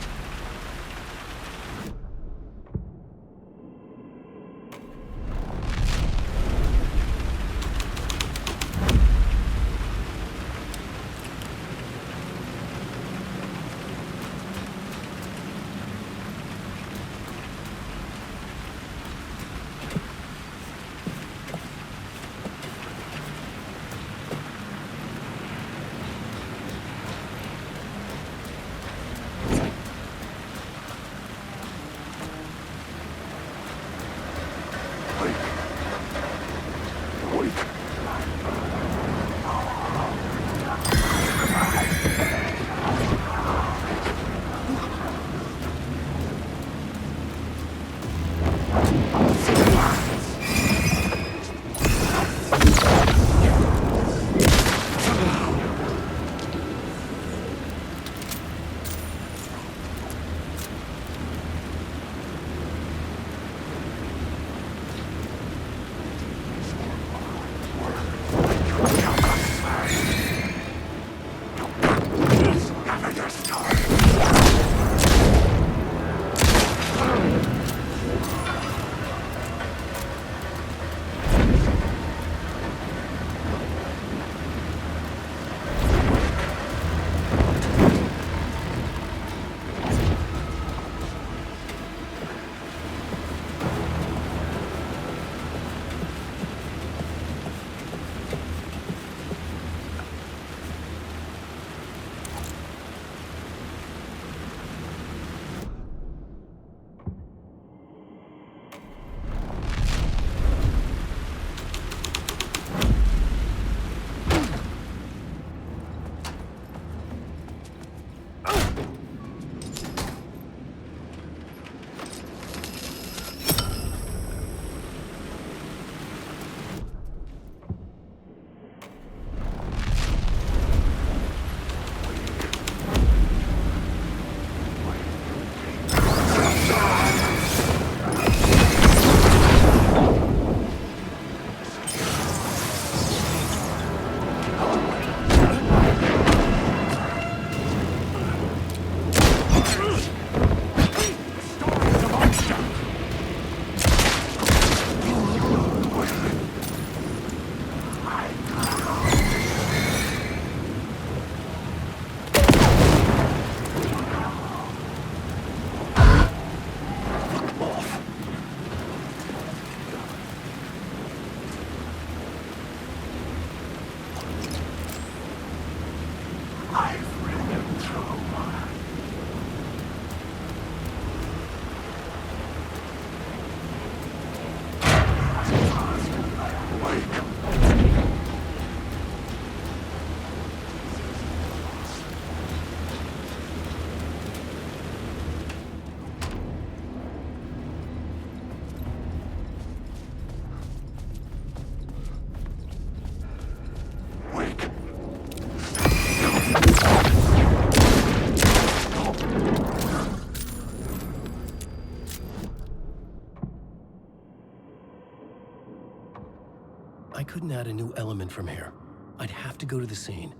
I couldn't add a new element from here. I'd have to go to the scene.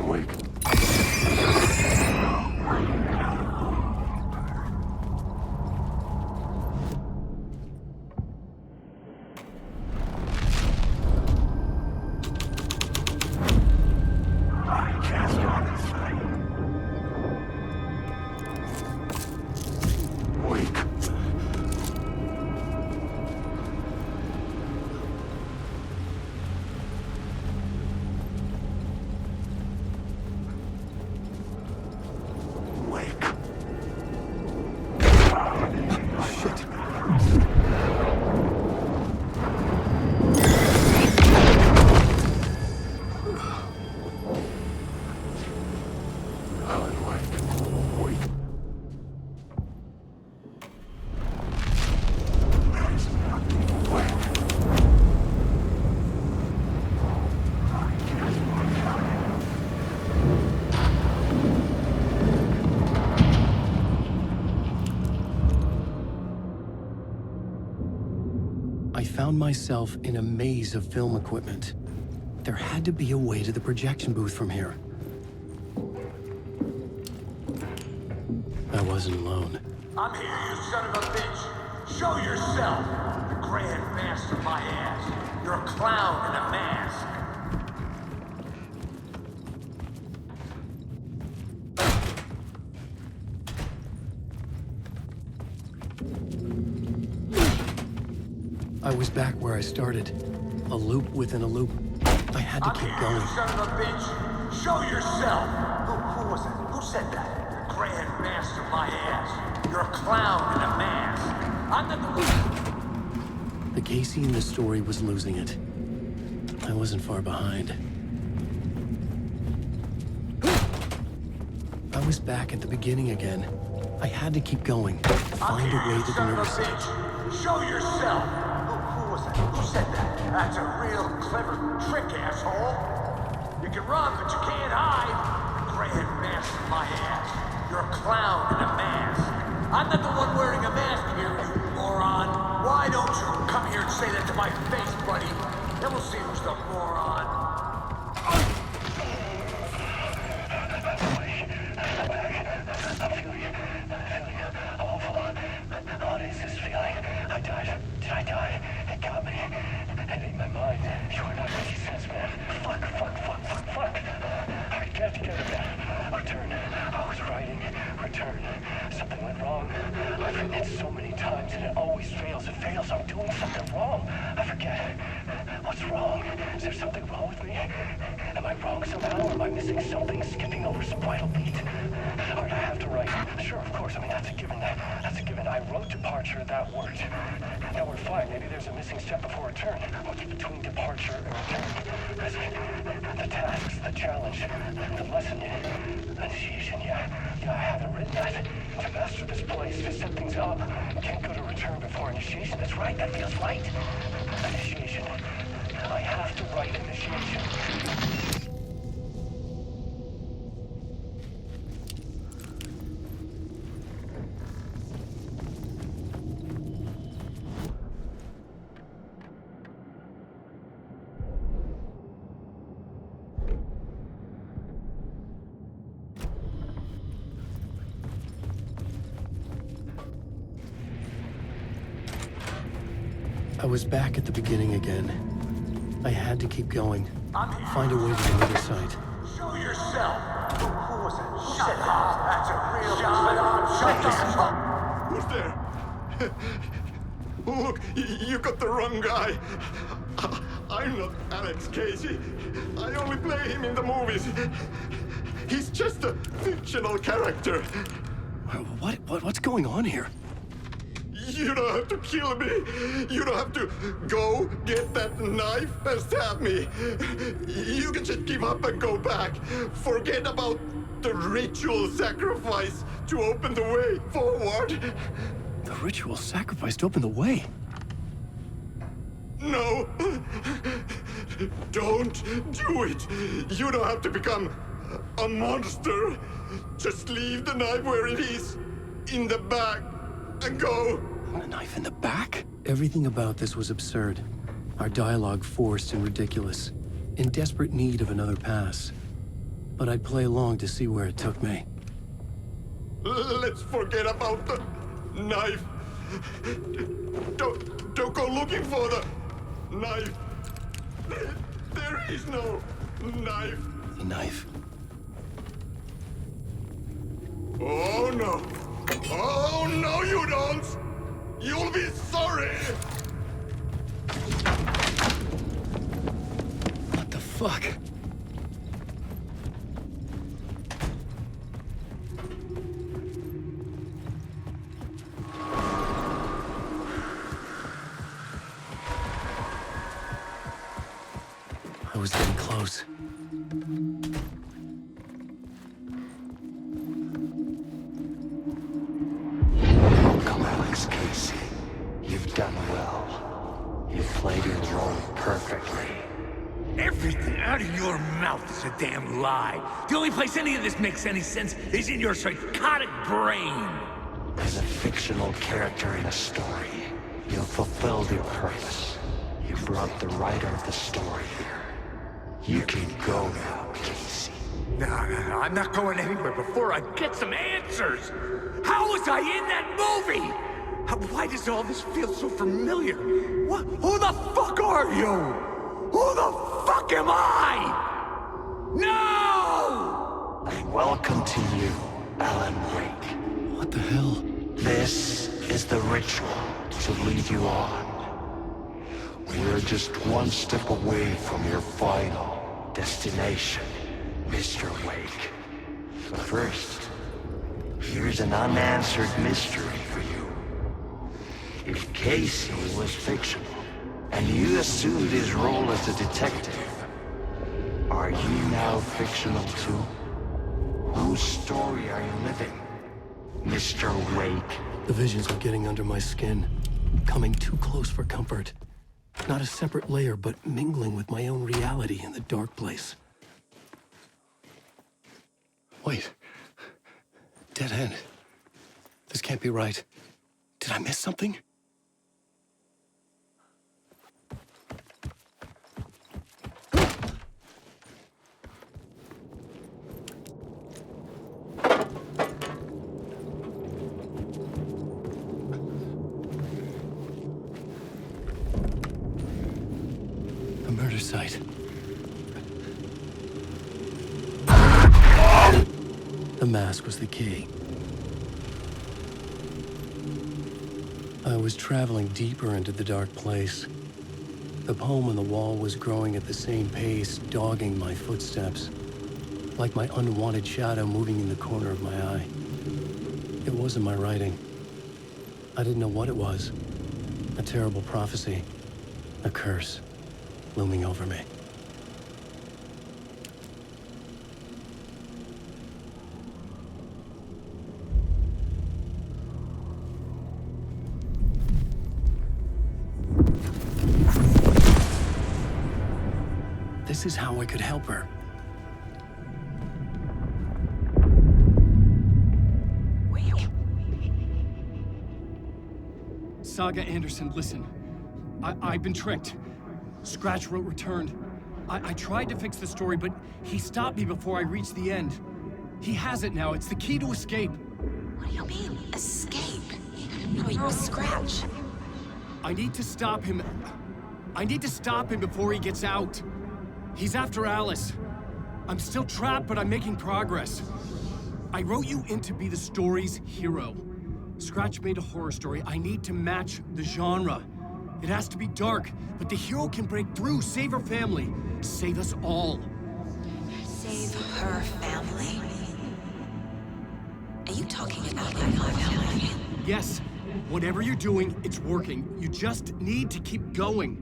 awake. I found myself in a maze of film equipment. There had to be a way to the projection booth from here. I wasn't alone. I'm here, you son of a bitch. Show yourself. The Grand Master my ass. You're a clown in a mask. I was back where I started. A loop within a loop. I had to keep going. You son of a bitch. Show yourself. Who was it? Who said that? The Grand Master my ass. You're a clown in a mask. I'm not The Casey in the story was losing it. I wasn't far behind. I was back at the beginning again. I had to keep going. Find a way to the nervous stage. Show yourself. Who was it? Who said that? That's a real clever trick, asshole. You can run, but you can't hide. Grand Master my ass. You're a clown in a mask. I'm not the one wearing a mask here, you moron. Why don't you come here and say that to my face, buddy? Then we'll see who's the moron. What is this feeling? I died. Did I die? It got me. It ate my mind. You are not making sense, man. Fuck. I can't get it back. Return. I was writing. Return. Something went wrong. I've written it so many times and it always fails. It fails. I'm doing something wrong. I forget. What's wrong? Is there something wrong with me? Am I wrong somehow? Am I missing something? Skipping over some vital beat? Or do I have to write? Sure, of course. I mean, that's a given. That's a given. I wrote departure, that worked. Now we're fine. Maybe there's a missing step before return. What's between departure and return? The tasks, the challenge, the lesson, initiation. Yeah, I haven't written that. To master this place, to set things up. Can't go to return before initiation. That's right. That feels right. Initiation. I have to write initiation. I was back at the beginning again. I had to keep going. Find a way to the other side. Show yourself. Who was it? Who said that? That's a real... Shut up. Who's there? Look, you got the wrong guy. I'm not Alex Casey. I only play him in the movies. He's just a fictional character. What's going on here? You don't have to kill me. You don't have to go get that knife and stab me. You can just give up and go back. Forget about the ritual sacrifice to open the way forward. The ritual sacrifice to open the way? No. Don't do it. You don't have to become a monster. Just leave the knife where it is, in the back, and go. A knife in the back? Everything about this was absurd. Our dialogue forced and ridiculous. In desperate need of another pass. but I'd play along to see where it took me. Let's forget about the knife. Don't go looking for the knife. There is no knife. The knife. Oh no. Oh no, you don't. You'll be sorry. What the fuck? I was getting close. Welcome, Alex Casey. You've done well. You've played your role perfectly. Everything out of your mouth is a damn lie. The only place any of this makes any sense is in your psychotic brain. As a fictional character in a story, you've fulfilled your purpose. You brought the writer of the story here. You can go now, Casey. No, I'm not going anywhere before I get some answers. How was I in that movie? Why does all this feel so familiar? What? Who the fuck are you? Who the fuck am I? No! And welcome to you, Alan Wake. What the hell? This is the ritual to lead you on. We're just one step away from your final destination, Mr. Wake. But first, here's an unanswered mystery for you. If Casey was fictional, and you assumed his role as a detective, are you now fictional too? Whose story are you living, Mr. Wake? The visions were getting under my skin, coming too close for comfort. Not a separate layer, but mingling with my own reality in the dark place. Wait. Dead end. This can't be right. Did I miss something? A murder site. The mask was the key. I was traveling deeper into the dark place. The poem on the wall was growing at the same pace, dogging my footsteps, like my unwanted shadow moving in the corner of my eye. It wasn't my writing. I didn't know what it was. A terrible prophecy. A curse looming over me. This is how I could help her. Saga Anderson, listen. I've been tricked. Scratch wrote returned. I tried to fix the story, but he stopped me before I reached the end. He has it now. It's the key to escape. What do you mean, escape? No, you're a Scratch. I need to stop him. I need to stop him before he gets out. He's after Alice. I'm still trapped, but I'm making progress. I wrote you in to be the story's hero. Scratch made a horror story. I need to match the genre. It has to be dark, but the hero can break through, save her family, save us all. Save her family? Are you talking about my family? Yes. Whatever you're doing, it's working. You just need to keep going.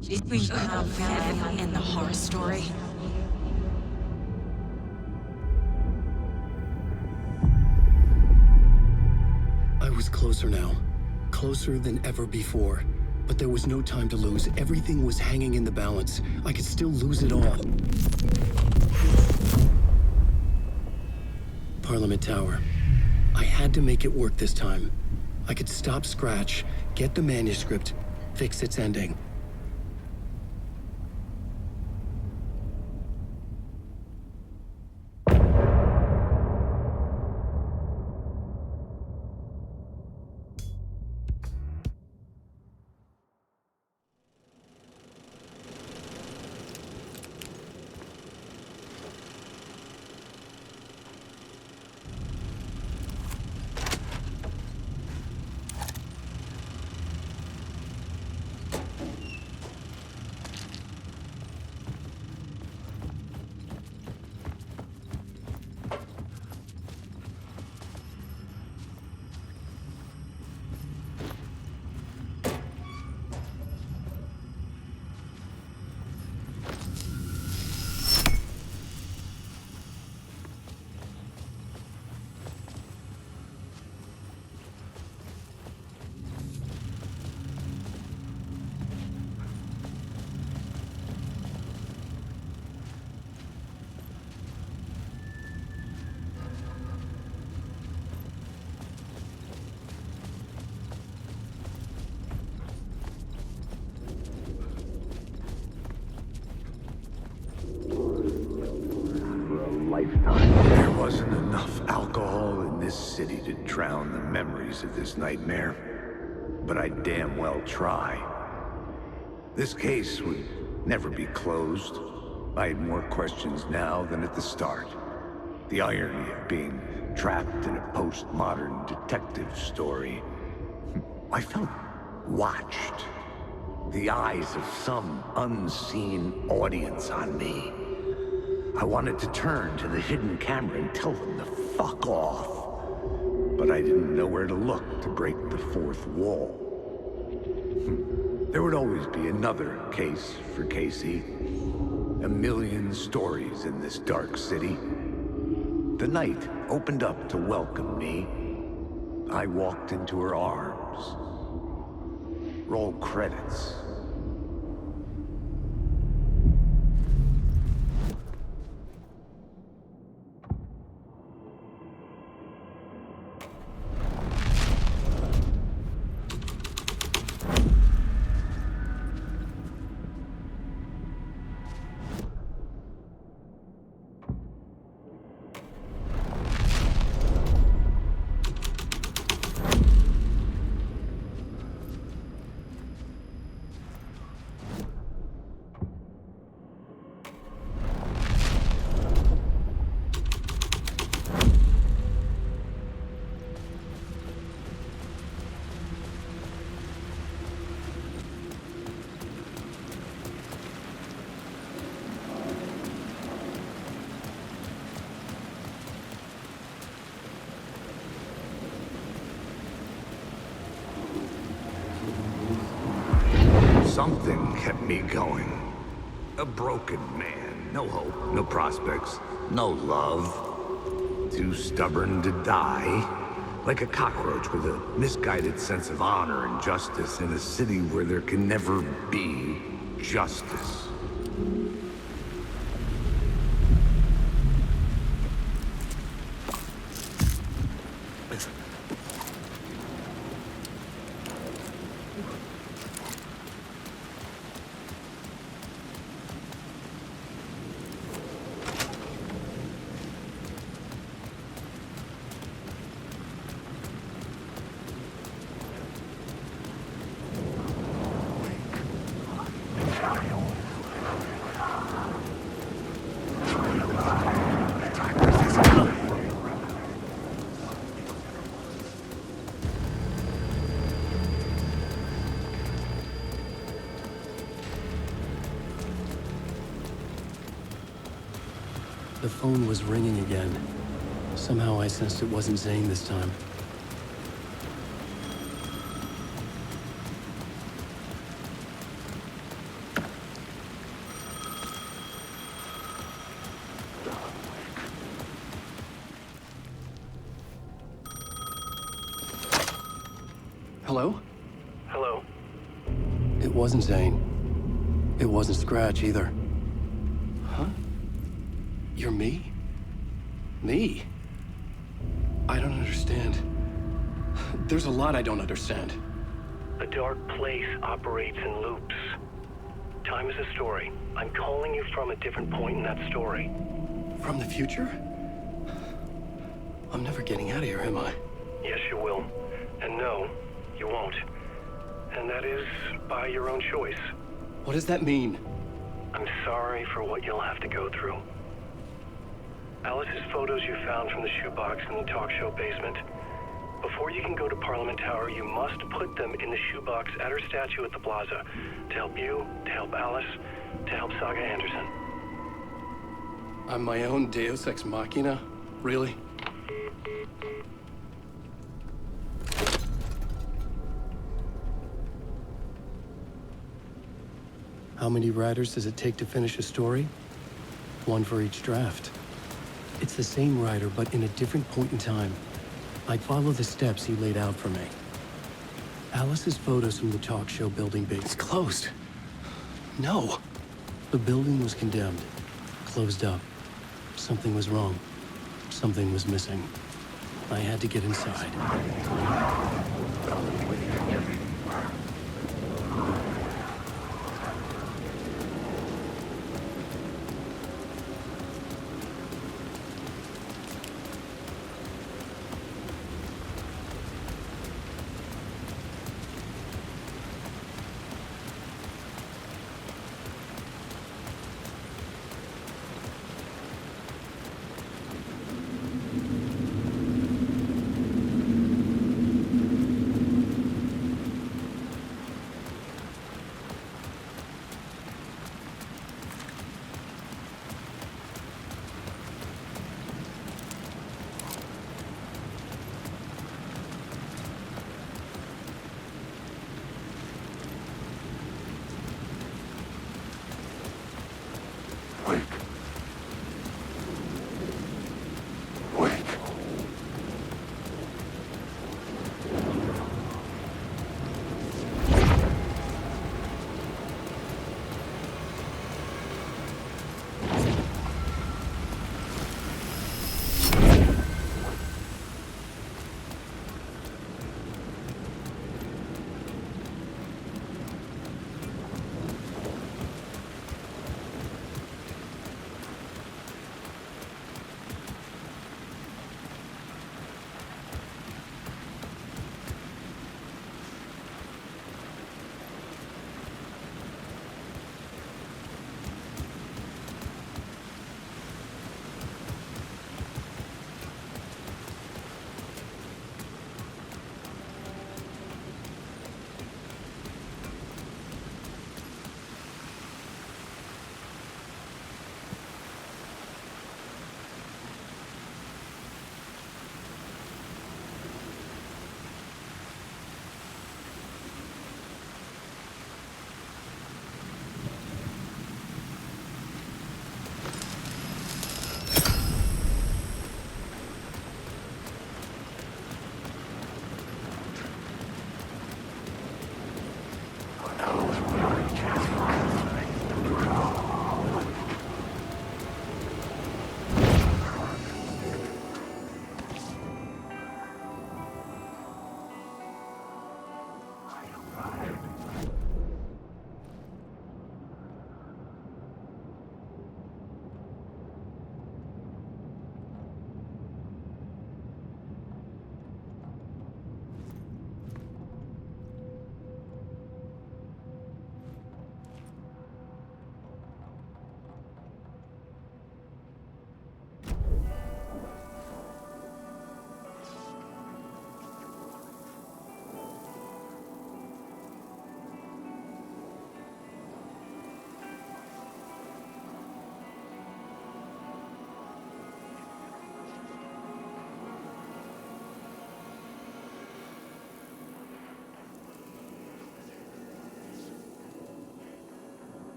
Did we have family in the horror story? I was closer now. Closer than ever before. But there was no time to lose. Everything was hanging in the balance. I could still lose it all. Parliament Tower. I had to make it work this time. I could stop Scratch, get the manuscript, fix its ending. lifetime. There wasn't enough alcohol in this city to drown the memories of this nightmare, but I'd damn well try. This case would never be closed. I had more questions now than at the start. The irony of being trapped in a postmodern detective story. I felt watched. The eyes of some unseen audience on me. I wanted to turn to the hidden camera and tell them to fuck off. But I didn't know where to look to break the fourth wall. There would always be another case for Casey. A million stories in this dark city. The night opened up to welcome me. I walked into her arms. Roll credits. Something kept me going. A broken man. No hope, no prospects, no love. Too stubborn to die. Like a cockroach with a misguided sense of honor and justice in a city where there can never be justice. The phone was ringing again. Somehow I sensed it wasn't Zane this time. Hello? Hello? It wasn't Zane. It wasn't Scratch either. Huh? You're me? Me? I don't understand. There's a lot I don't understand. A dark place operates in loops. Time is a story. I'm calling you from a different point in that story. From the future? I'm never getting out of here, am I? Yes, you will. And no, you won't. And that is by your own choice. What does that mean? I'm sorry for what you'll have to go through. Alice's photos you found from the shoebox in the talk show basement. Before you can go to Parliament Tower, you must put them in the shoebox at her statue at the plaza. To help you, to help Alice, to help Saga Anderson. I'm my own Deus Ex Machina? Really? How many writers does it take to finish a story? One for each draft. It's the same writer, but in a different point in time. I follow the steps he laid out for me. Alice's photos from the talk show building It's closed. No. The building was condemned. Closed up. Something was wrong. Something was missing. I had to get inside.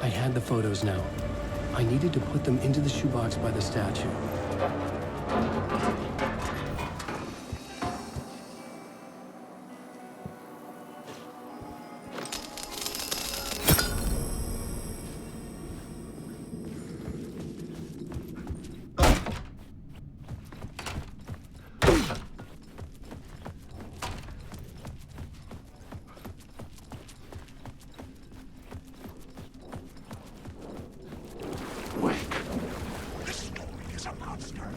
I had the photos now. I needed to put them into the shoebox by the statue. Wake. This story is a monster.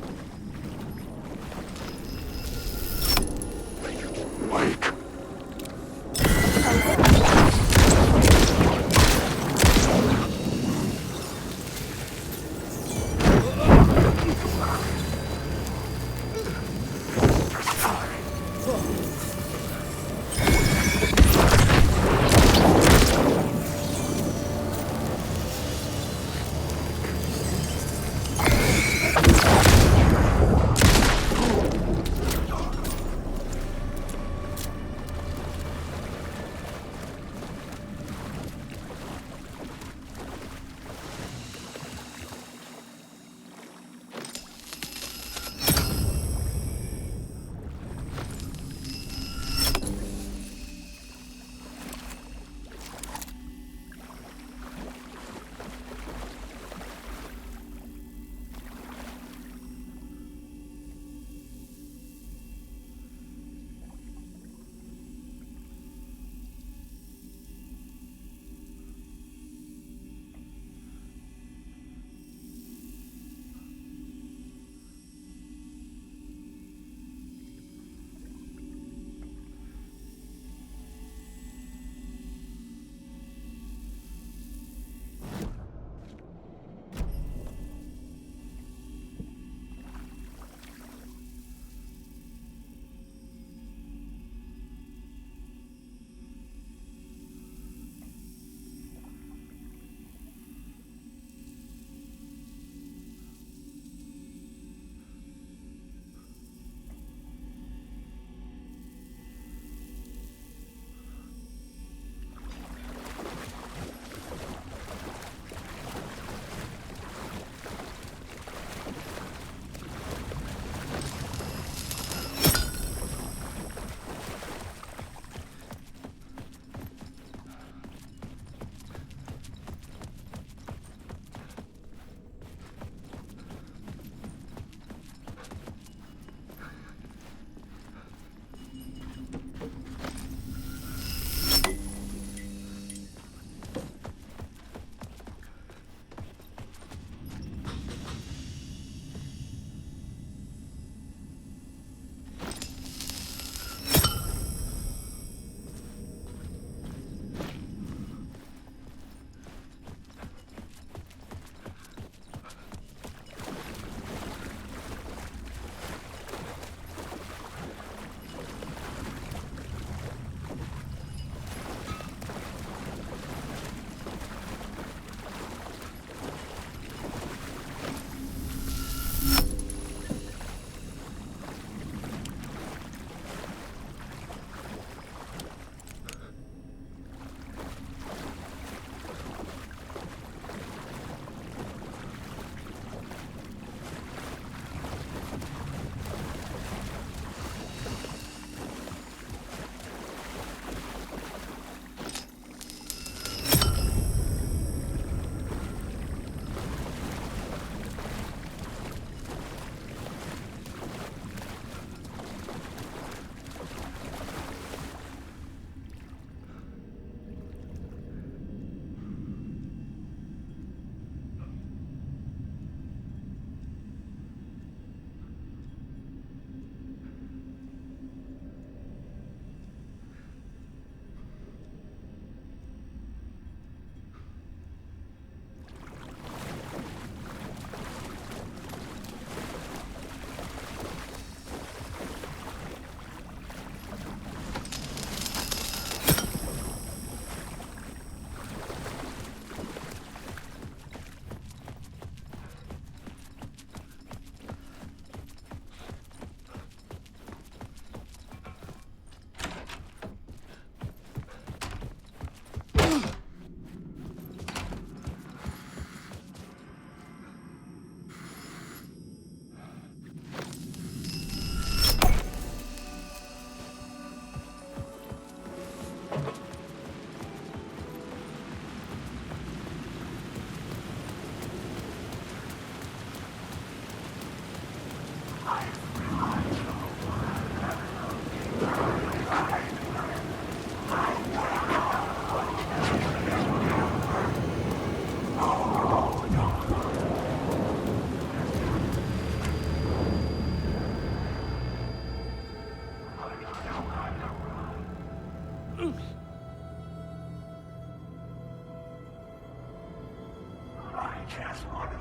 just want to...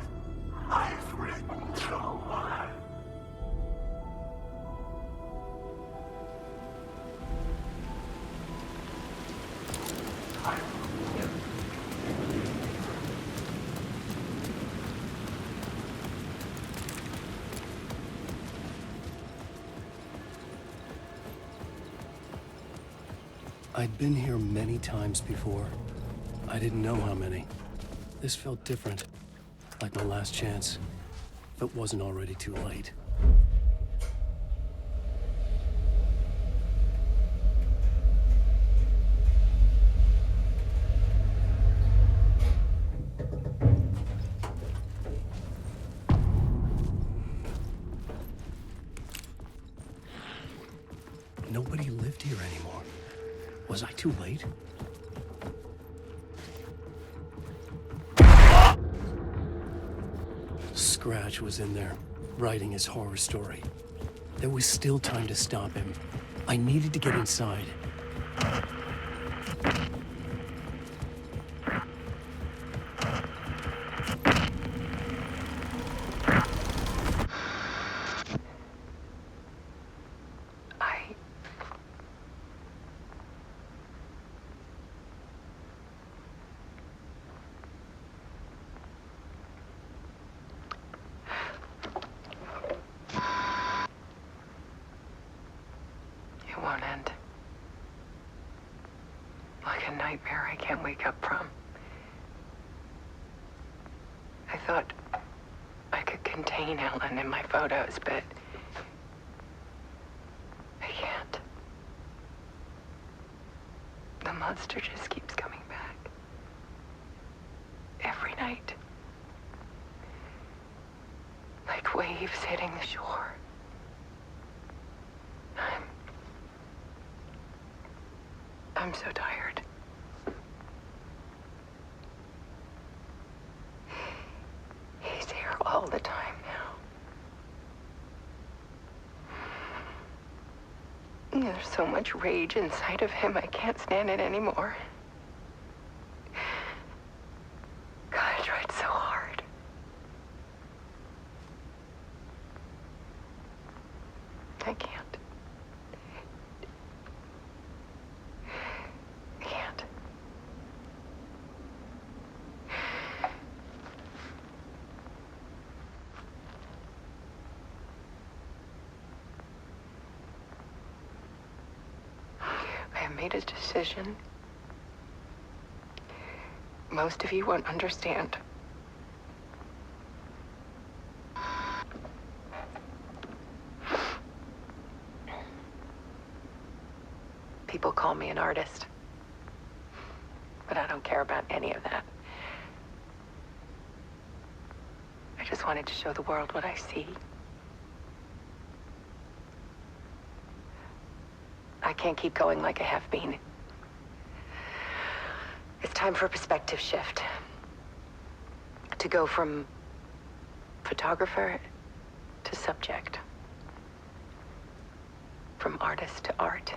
I've written so much. I'd been here many times before. I didn't know how many. This felt different, like my last chance, if it wasn't already too late. Nobody lived here anymore. Was I too late? Scratch was in there, writing his horror story. There was still time to stop him. I needed to get inside. It won't end. Like a nightmare I can't wake up from. I thought I could contain Ellen in my photos, but I can't. The monster just keeps coming back. Every night. Like waves hitting the shore. I'm so tired. He's here all the time now. There's so much rage inside of him, I can't stand it anymore. God, I tried so hard. I can't. I have made a decision. Most of you won't understand. People call me an artist, but I don't care about any of that. I just wanted to show the world what I see. I can't keep going like I have been. It's time for a perspective shift. To go from photographer to subject. From artist to art.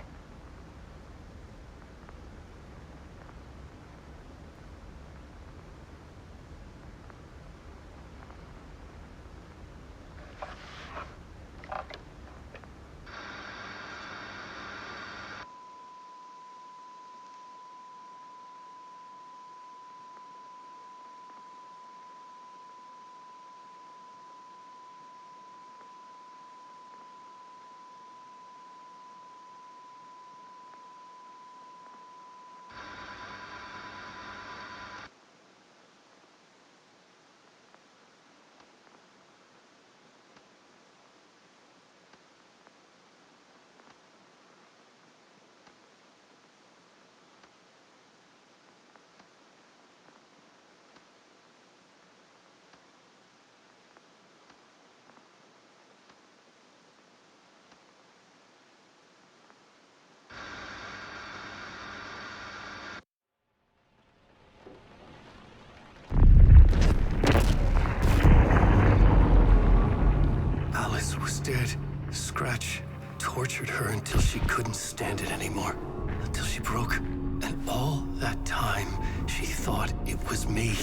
Dead. Scratch tortured her until she couldn't stand it anymore. Until she broke. And all that time, she thought it was me.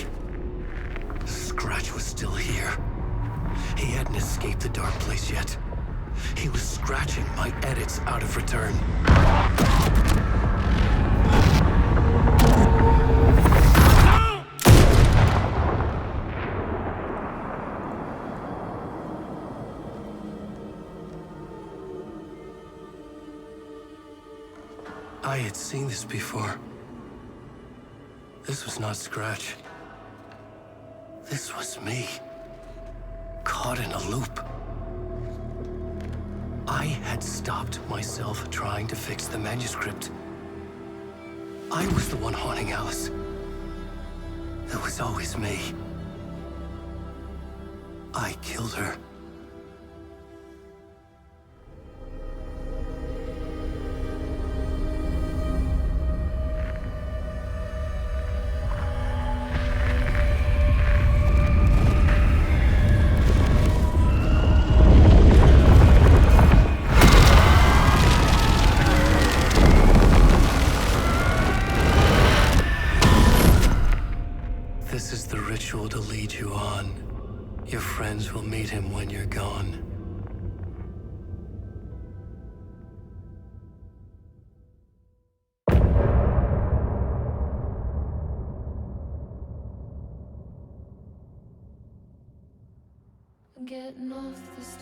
Scratch was still here. He hadn't escaped the dark place yet. He was scratching my edits out of return. I had seen this before. This was not Scratch. This was me. Caught in a loop. I had stopped myself trying to fix the manuscript. I was the one haunting Alice. It was always me. I killed her. This is the ritual to lead you on. Your friends will meet him when you're gone. Getting off this